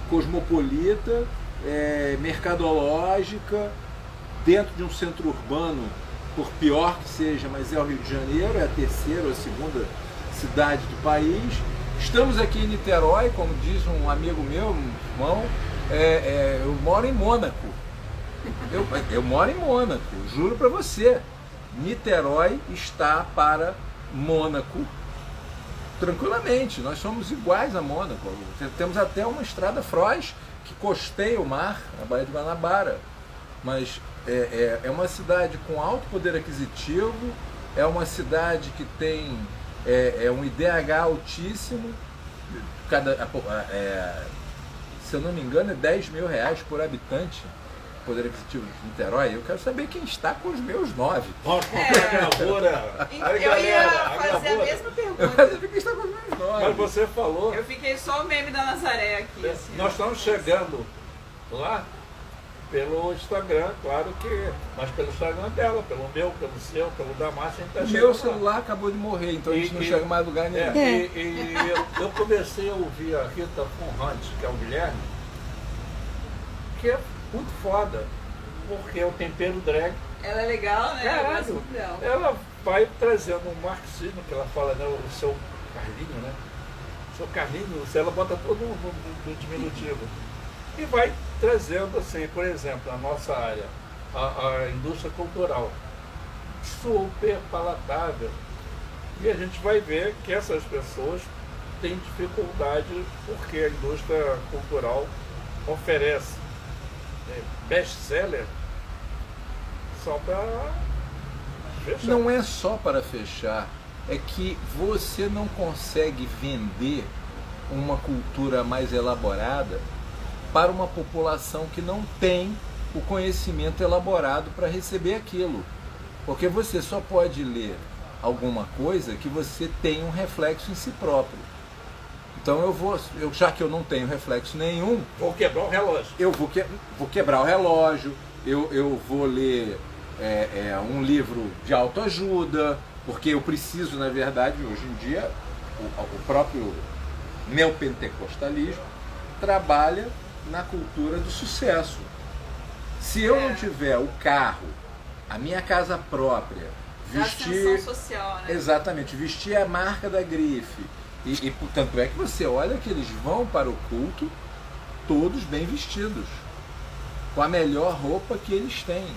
cosmopolita, mercadológica, dentro de um centro urbano, por pior que seja, mas é o Rio de Janeiro, é a terceira ou a segunda cidade do país. Estamos aqui em Niterói, como diz um amigo meu, um irmão, eu moro em Mônaco. Eu moro em Mônaco, juro para você. Niterói está para Mônaco tranquilamente. Nós somos iguais a Mônaco. Temos até uma estrada Frois que costeia o mar, a Baía de Guanabara. Mas é uma cidade com alto poder aquisitivo, é uma cidade que tem um IDH altíssimo. Se eu não me engano, é R$10 mil por habitante. Poder aquisitivo de Niterói. Eu quero saber quem está com os meus 9. Vamos comprar a gravura. Eu ia fazer a mesma pergunta. Eu quero saber quem está com os meus 9. Mas você falou... Eu fiquei só o meme da Nazaré aqui. Assim, nós estamos chegando lá pelo Instagram, claro que... Mas pelo Instagram dela, pelo meu, pelo seu, pelo da Márcia, a gente está chegando. O meu celular acabou de morrer, então a gente não chega mais a lugar nenhum. Eu comecei a ouvir a Rita Von Hunt, que é o Guilherme, que é muito foda, porque é o tempero drag. Ela é legal, né? Caralho, ela vai trazendo um marxismo, que ela fala, né, o seu Carlinho, né? O seu Carlinho, ela bota todo no diminutivo. E vai trazendo, assim, por exemplo, a nossa área, a indústria cultural, super palatável. E a gente vai ver que essas pessoas têm dificuldade porque a indústria cultural oferece best-seller só para fechar. Não é só para fechar, é que você não consegue vender uma cultura mais elaborada para uma população que não tem o conhecimento elaborado para receber aquilo. Porque você só pode ler alguma coisa que você tem um reflexo em si próprio. Então já que eu não tenho reflexo nenhum... Vou quebrar o relógio. Eu vou quebrar o relógio, eu vou ler um livro de autoajuda, porque eu preciso, na verdade, hoje em dia, o próprio neopentecostalismo trabalha na cultura do sucesso. Se eu não tiver o carro, a minha casa própria, vestir... ascensão social, né? Exatamente, vestir a marca da grife. E tanto é que você olha que eles vão para o culto todos bem vestidos, com a melhor roupa que eles têm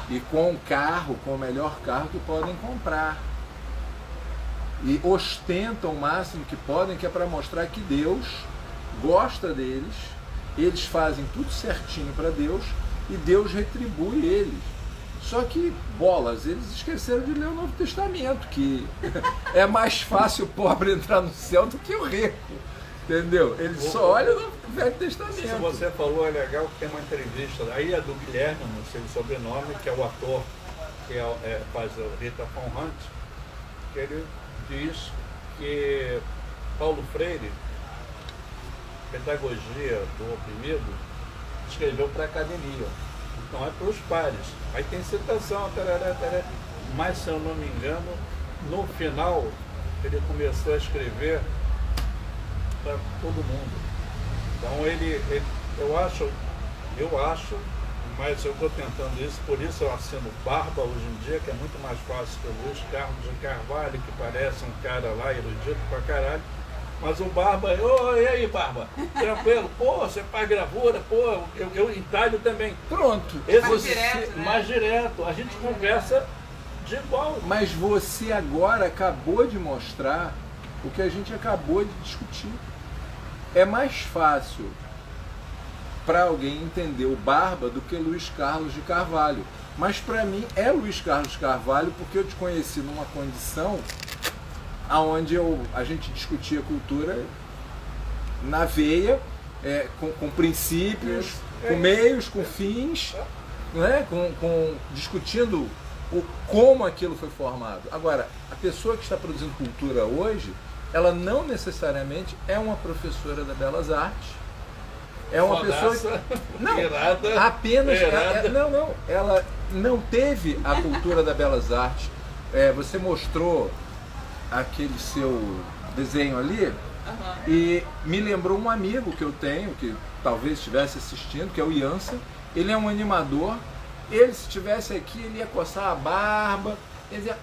e com o melhor carro que podem comprar, e ostentam o máximo que podem, que é para mostrar que Deus gosta deles, eles fazem tudo certinho para Deus e Deus retribui eles. Só que, bolas, eles esqueceram de ler o Novo Testamento, que é mais fácil o pobre entrar no céu do que o rico, entendeu? Eles só olham no Velho Testamento. Se você falou, é legal que tem uma entrevista, aí é do Guilherme, não sei o sobrenome, que é o ator que faz o Rita Von Hunt, que ele diz que Paulo Freire, Pedagogia do Oprimido, escreveu para a academia. Então é para os pares. Aí tem citação, tarará, tarará, mas se eu não me engano, no final ele começou a escrever para todo mundo. Então eu acho, mas eu estou tentando isso, por isso eu assino Barba hoje em dia, que é muito mais fácil que o Luiz Carlos de Carvalho, que parece um cara lá erudito pra caralho. Mas o Barba, e aí, Barba? Tranquilo? Pô, você faz gravura, pô, eu entalho também. Pronto. Mais direto, né? Mais direto, a gente conversa de igual. Mas você agora acabou de mostrar o que a gente acabou de discutir. É mais fácil para alguém entender o Barba do que Luiz Carlos de Carvalho. Mas para mim é Luiz Carlos de Carvalho porque eu te conheci numa condição onde a gente discutia cultura na veia, com princípios, com meios, com fins, né? Discutindo como aquilo foi formado. Agora, a pessoa que está produzindo cultura hoje, ela não necessariamente é uma professora da Belas Artes, é uma pessoa que, não, irada, apenas irada. ela não teve a cultura da Belas Artes. Você mostrou aquele seu desenho ali, e me lembrou um amigo que eu tenho, que talvez estivesse assistindo, que é o Jansen. Ele é um animador. Ele, se estivesse aqui, ele ia coçar a barba, ele dizia,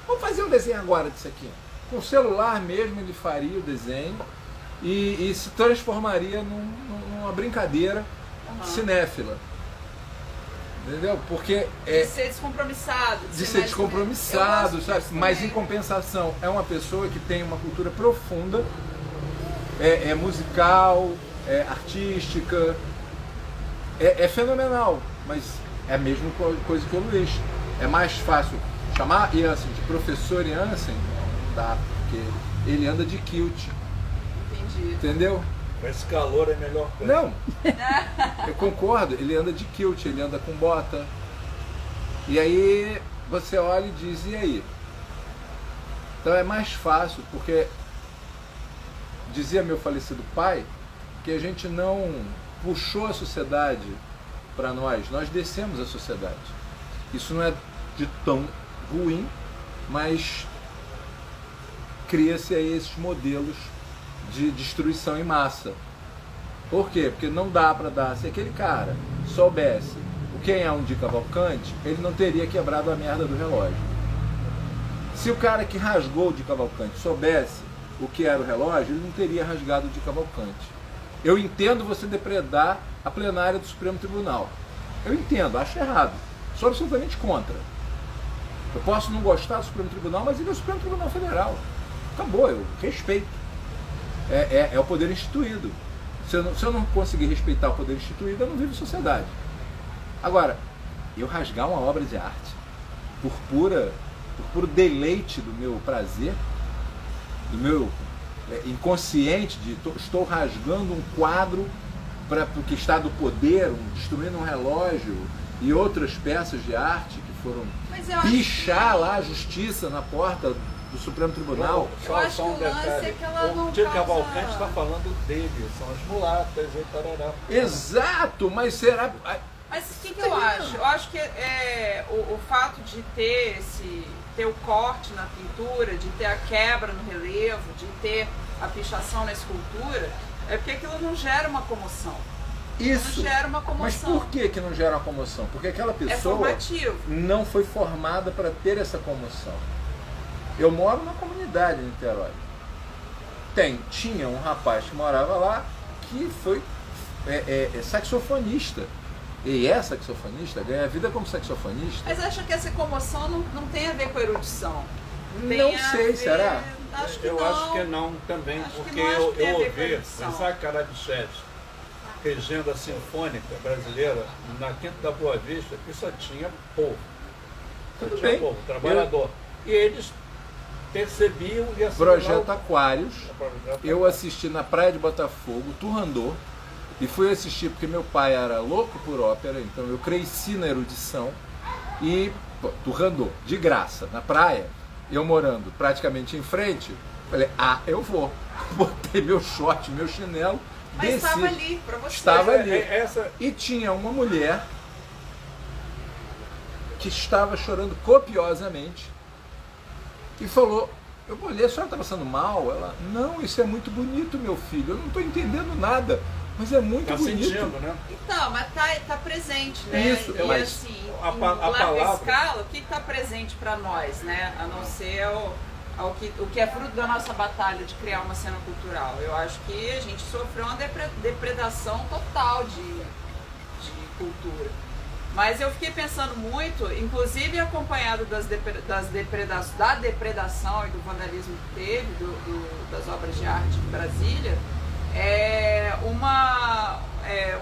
vamos fazer um desenho agora disso aqui. Com o celular mesmo ele faria o desenho e se transformaria numa brincadeira cinéfila. Entendeu? Porque de ser descompromissado. De ser descompromissado, sabe? Mas em compensação, é uma pessoa que tem uma cultura profunda, é musical, é artística, é fenomenal, mas é a mesma coisa que o Luiz. É mais fácil chamar Jansen de professor Jansen, tá? Porque ele anda de kilt. Entendi. Entendeu? Com esse calor é melhor coisa. Não, eu concordo, ele anda de kilt, ele anda com bota. E aí você olha e diz, e aí? Então é mais fácil, porque dizia meu falecido pai que a gente não puxou a sociedade para nós descemos a sociedade. Isso não é de tão ruim, mas cria-se aí esses modelos de destruição em massa. Por quê? Porque não dá para dar. Se aquele cara soubesse o que é um de Cavalcante, ele não teria quebrado a merda do relógio. Se o cara que rasgou o de Cavalcante soubesse o que era o relógio, ele não teria rasgado o de Cavalcante. Eu entendo você depredar a plenária do Supremo Tribunal. Eu entendo, acho errado. Sou absolutamente contra. Eu posso não gostar do Supremo Tribunal, mas ele é o Supremo Tribunal Federal. Acabou, eu respeito. É o poder instituído. Se eu não conseguir respeitar o poder instituído, eu não vivo em sociedade. Agora, eu rasgar uma obra de arte por puro deleite do meu prazer, do meu inconsciente de estou rasgando um quadro porque está do poder, destruindo um relógio e outras peças de arte que foram pichar lá a justiça na porta do Supremo Tribunal. Eu acho que o lance é que ela não O Tio Cavalcante está falando dele, são as mulatas e tarará. Exato, mas será... Mas o que eu acho? Eu acho que o fato de ter o corte na pintura, de ter a quebra no relevo, de ter a pichação na escultura, é porque aquilo não gera uma comoção. Isso. Não gera uma comoção. Mas por que não gera uma comoção? Porque aquela pessoa não foi formada para ter essa comoção. Eu moro na comunidade em Niterói. Tinha um rapaz que morava lá que foi saxofonista. E é saxofonista, ganha vida como saxofonista. Mas acha que essa comoção não tem a ver com erudição? Não sei, será? Acho que eu não. acho que não também, Acho porque que não, acho que eu tem a ver com ouvi erudição. Isaac Carabichete, regendo a Sinfônica Brasileira na Quinta da Boa Vista, que só tinha povo. Tudo bem. Povo, trabalhador. E eles percebiam e Projeto Aquários. Eu assisti na Praia de Botafogo, Turandot, e fui assistir porque meu pai era louco por ópera, então eu cresci na erudição, e Turandot, de graça, na praia. eu morando praticamente em frente, falei, eu vou. Botei meu short, meu chinelo, Mas desci. estava ali para você. Estava ali. Essa... E tinha uma mulher que estava chorando copiosamente e falou, eu olhei, a senhora está passando mal? Ela, não, isso é muito bonito, meu filho, eu não estou entendendo nada, mas é muito bonito. Sentindo, né? Então, mas tá presente, né? Isso, e mas assim, a em larga palavra... escala, o que está presente para nós, né? A não ser o que é fruto da nossa batalha de criar uma cena cultural. Eu acho que a gente sofreu uma depredação total de cultura. Mas eu fiquei pensando muito, inclusive acompanhado da depredação e do vandalismo que teve, das obras de arte em Brasília,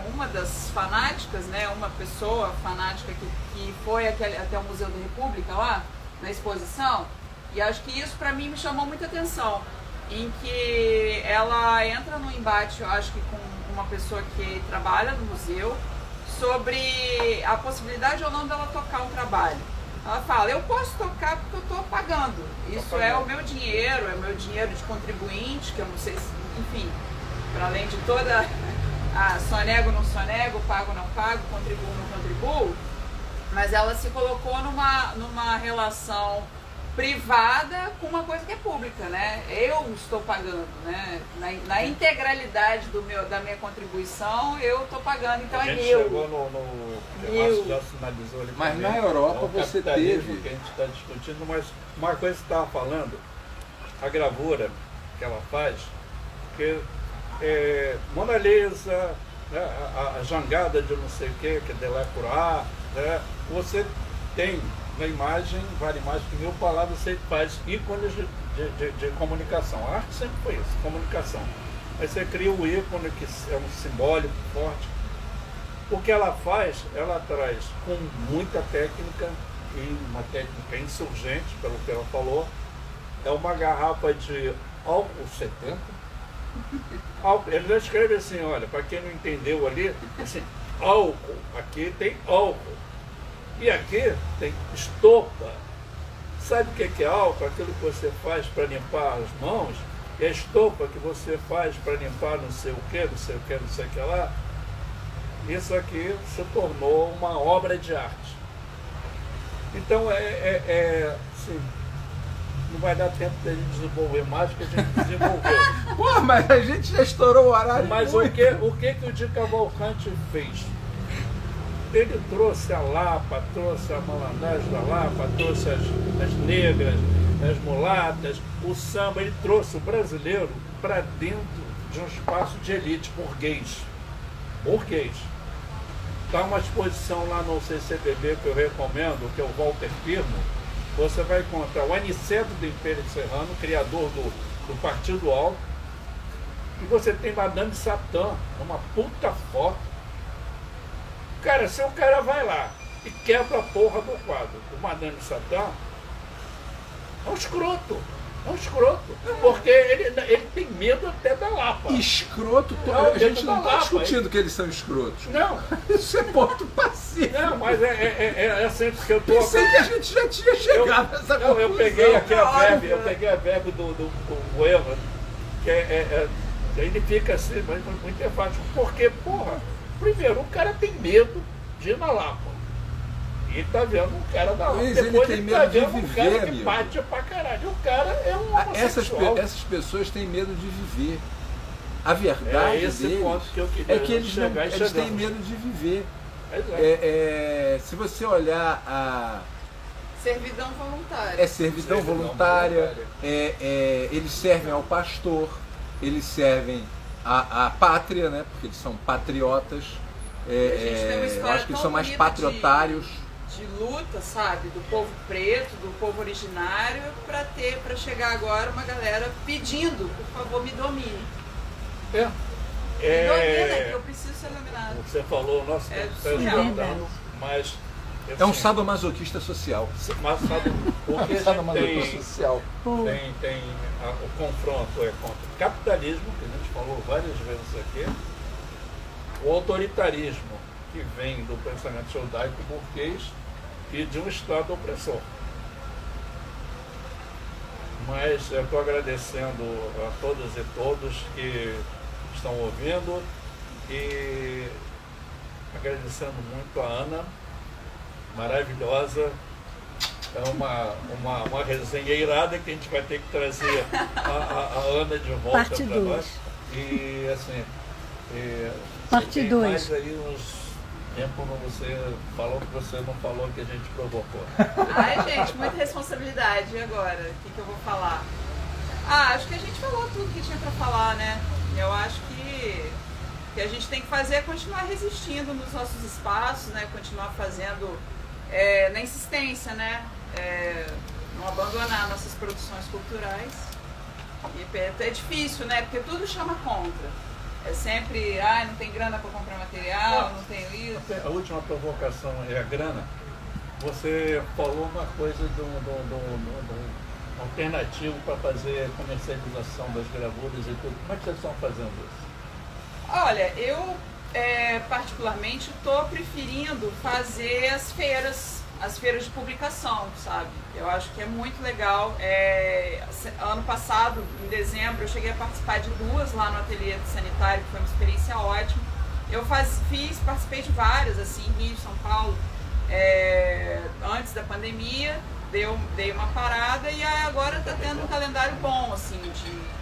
uma das fanáticas, né, uma pessoa fanática que foi até o Museu da República lá, na exposição, e acho que isso para mim me chamou muita atenção, em que ela entra num embate, eu acho que com uma pessoa que trabalha no museu, sobre a possibilidade ou não dela tocar um trabalho. Ela fala, eu posso tocar porque eu estou pagando. Isso é o meu dinheiro de contribuinte, que eu não sei se, enfim, para além de toda sonego, não sonego, pago, não pago, contribuo, não contribuo, mas ela se colocou numa relação privada com uma coisa que é pública, né? Eu estou pagando, né? Na integralidade da minha contribuição, eu estou pagando, então é meu. A gente chegou no já sinalizou ali. Mas também, na Europa você teve... que a gente está discutindo, mas uma coisa que você estava falando, a gravura que ela faz, que Mona Lisa, né, a jangada de não sei o que é Delacroix, né, você tem na imagem, vale mais que 1000 palavras, você faz ícones de comunicação. A arte sempre foi isso, comunicação. Aí você cria o ícone, que é um simbólico forte. O que ela faz, ela traz com muita técnica, e uma técnica insurgente, pelo que ela falou, é uma garrafa de álcool 70. Ele já escreve assim, olha, para quem não entendeu ali, assim, álcool, aqui tem álcool. E aqui tem estopa. Sabe o que é álcool? Aquilo que você faz para limpar as mãos. E a estopa que você faz para limpar não sei o que, não sei o que, não sei o que lá. Isso aqui se tornou uma obra de arte. Então, assim, não vai dar tempo de a gente desenvolver mais, porque a gente desenvolveu. Pô, mas a gente já estourou o horário. Mas o que o Di Cavalcanti fez? Ele trouxe a Lapa, trouxe a malandragem da Lapa, trouxe as negras, as mulatas, o samba, ele trouxe o brasileiro para dentro de um espaço de elite burguês. Burguês. Está uma exposição lá no CCBB que eu recomendo, que é o Walter Firmo. Você vai encontrar o Aniceto do Império Serrano, criador do Partido Alto, e você tem Madame Satã, uma puta foto. Cara, se o cara vai lá e quebra a porra do quadro do Madame Satã, é um escroto. É um escroto. Porque ele tem medo até da Lapa. Escroto? A gente não está discutindo que eles são escrotos. Não. Isso é ponto pacífico. Não, mas é assim, porque eu tô... Pensei que a gente já tinha chegado nessa conclusão. Eu peguei aqui a verve do Boema, que ele fica assim, mas muito enfático. Porque, porra, primeiro, o cara tem medo de ir na Lapa. E ele tá vendo um cara da Lapa. Depois ele tá vendo um cara que bate pra caralho. O cara é um homossexual. Essas pessoas têm medo de viver. A verdade esse deles ponto que eu queria é que eles têm medo de viver. Se você olhar a... Servidão voluntária. É servidão voluntária. Eles servem ao pastor, eles servem à pátria, né? Porque eles são patriotas. Eu acho que eles são mais patriotários. De luta, sabe? Do povo preto, do povo originário, para chegar agora uma galera pedindo, por favor, me domine. Me domina, que eu preciso ser dominado. Você falou, nossa, mas... É um sadomasoquista social. O que social. Tem o confronto é contra o capitalismo, que a gente falou várias vezes aqui, o autoritarismo, que vem do pensamento judaico burguês e de um Estado opressor. Mas eu estou agradecendo a todas e todos que estão ouvindo e agradecendo muito a Ana, maravilhosa. É uma resenha irada que a gente vai ter que trazer a Ana de volta para nós. E assim, Parte 2. Mais aí uns tempo você falou que você não falou que a gente provocou. Ai, gente, muita responsabilidade. E agora? O que eu vou falar? Acho que a gente falou tudo que tinha para falar, né? Eu acho que a gente tem que fazer é continuar resistindo nos nossos espaços, né? Continuar fazendo na insistência, né? Não abandonar nossas produções culturais. E é difícil, né? Porque tudo chama contra. É sempre, não tem grana para comprar material, não tenho isso. A última provocação é a grana. Você falou uma coisa de um alternativo para fazer comercialização das gravuras e tudo. Como é que vocês estão fazendo isso? Olha, eu particularmente estou preferindo fazer as feiras de publicação, sabe? Eu acho que é muito legal. Ano passado, em dezembro, eu cheguei a participar de 2 lá no Ateliê Sanitário, que foi uma experiência ótima. Eu participei de várias, assim, em Rio, São Paulo, antes da pandemia, dei uma parada e agora está tendo um calendário bom, assim, de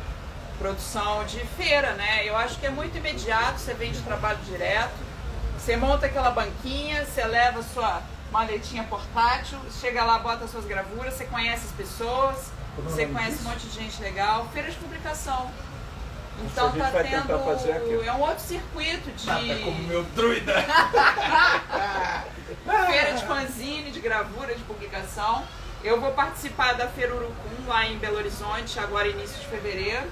produção de feira, né? Eu acho que é muito imediato, você vende trabalho direto, você monta aquela banquinha, você leva a sua maletinha portátil, chega lá, bota suas gravuras, você conhece as pessoas, você conhece um monte de gente legal, feira de publicação. Então tá tendo. É um outro circuito de. É como meu druida! Feira de fanzine, de gravura, de publicação. Eu vou participar da Feira Urucum lá em Belo Horizonte, agora início de fevereiro.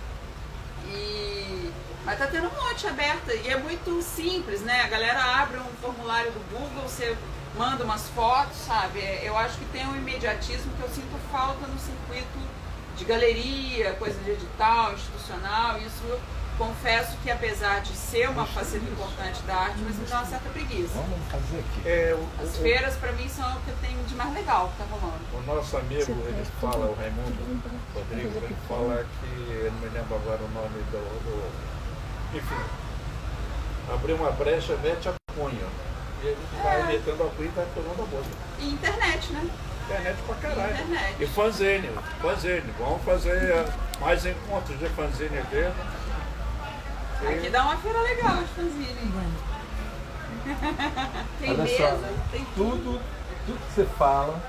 Mas tá tendo um monte aberta e é muito simples, né? A galera abre um formulário do Google, você manda umas fotos, sabe? Eu acho que tem um imediatismo que eu sinto falta no circuito de galeria, coisa de edital, institucional. Isso, confesso que apesar de ser uma faceta importante da arte, mas me dá uma certa preguiça. Vamos fazer aqui. As feiras, para mim, são o que tem de mais legal que tá rolando. O nosso amigo, ele fala, o Raimundo Rodrigues, ele fala que, eu não me lembro agora o nome enfim, abriu uma brecha, mete a cunha. E ele vai metendo a cunha e vai pegando a bolsa. E internet, né? Internet pra caralho. Internet. E fanzine. Vamos fazer mais encontros de fanzine dele. Aqui dá uma feira legal de fanzine. Tem Olha mesa, só, tem tudo que você fala,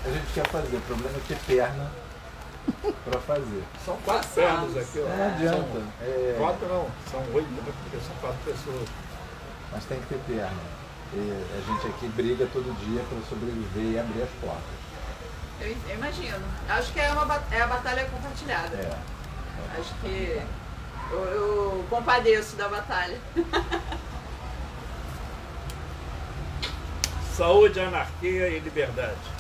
a gente quer fazer. O problema é ter perna para fazer. São 4 pernas aqui, ó. Não adianta. São 4 não, são 8, né? Porque são 4 pessoas. Mas tem que ter perna. E a gente aqui briga todo dia para sobreviver e abrir as portas. Eu imagino. Acho que é a batalha compartilhada. Acho que eu compadeço da batalha. Saúde, anarquia e liberdade.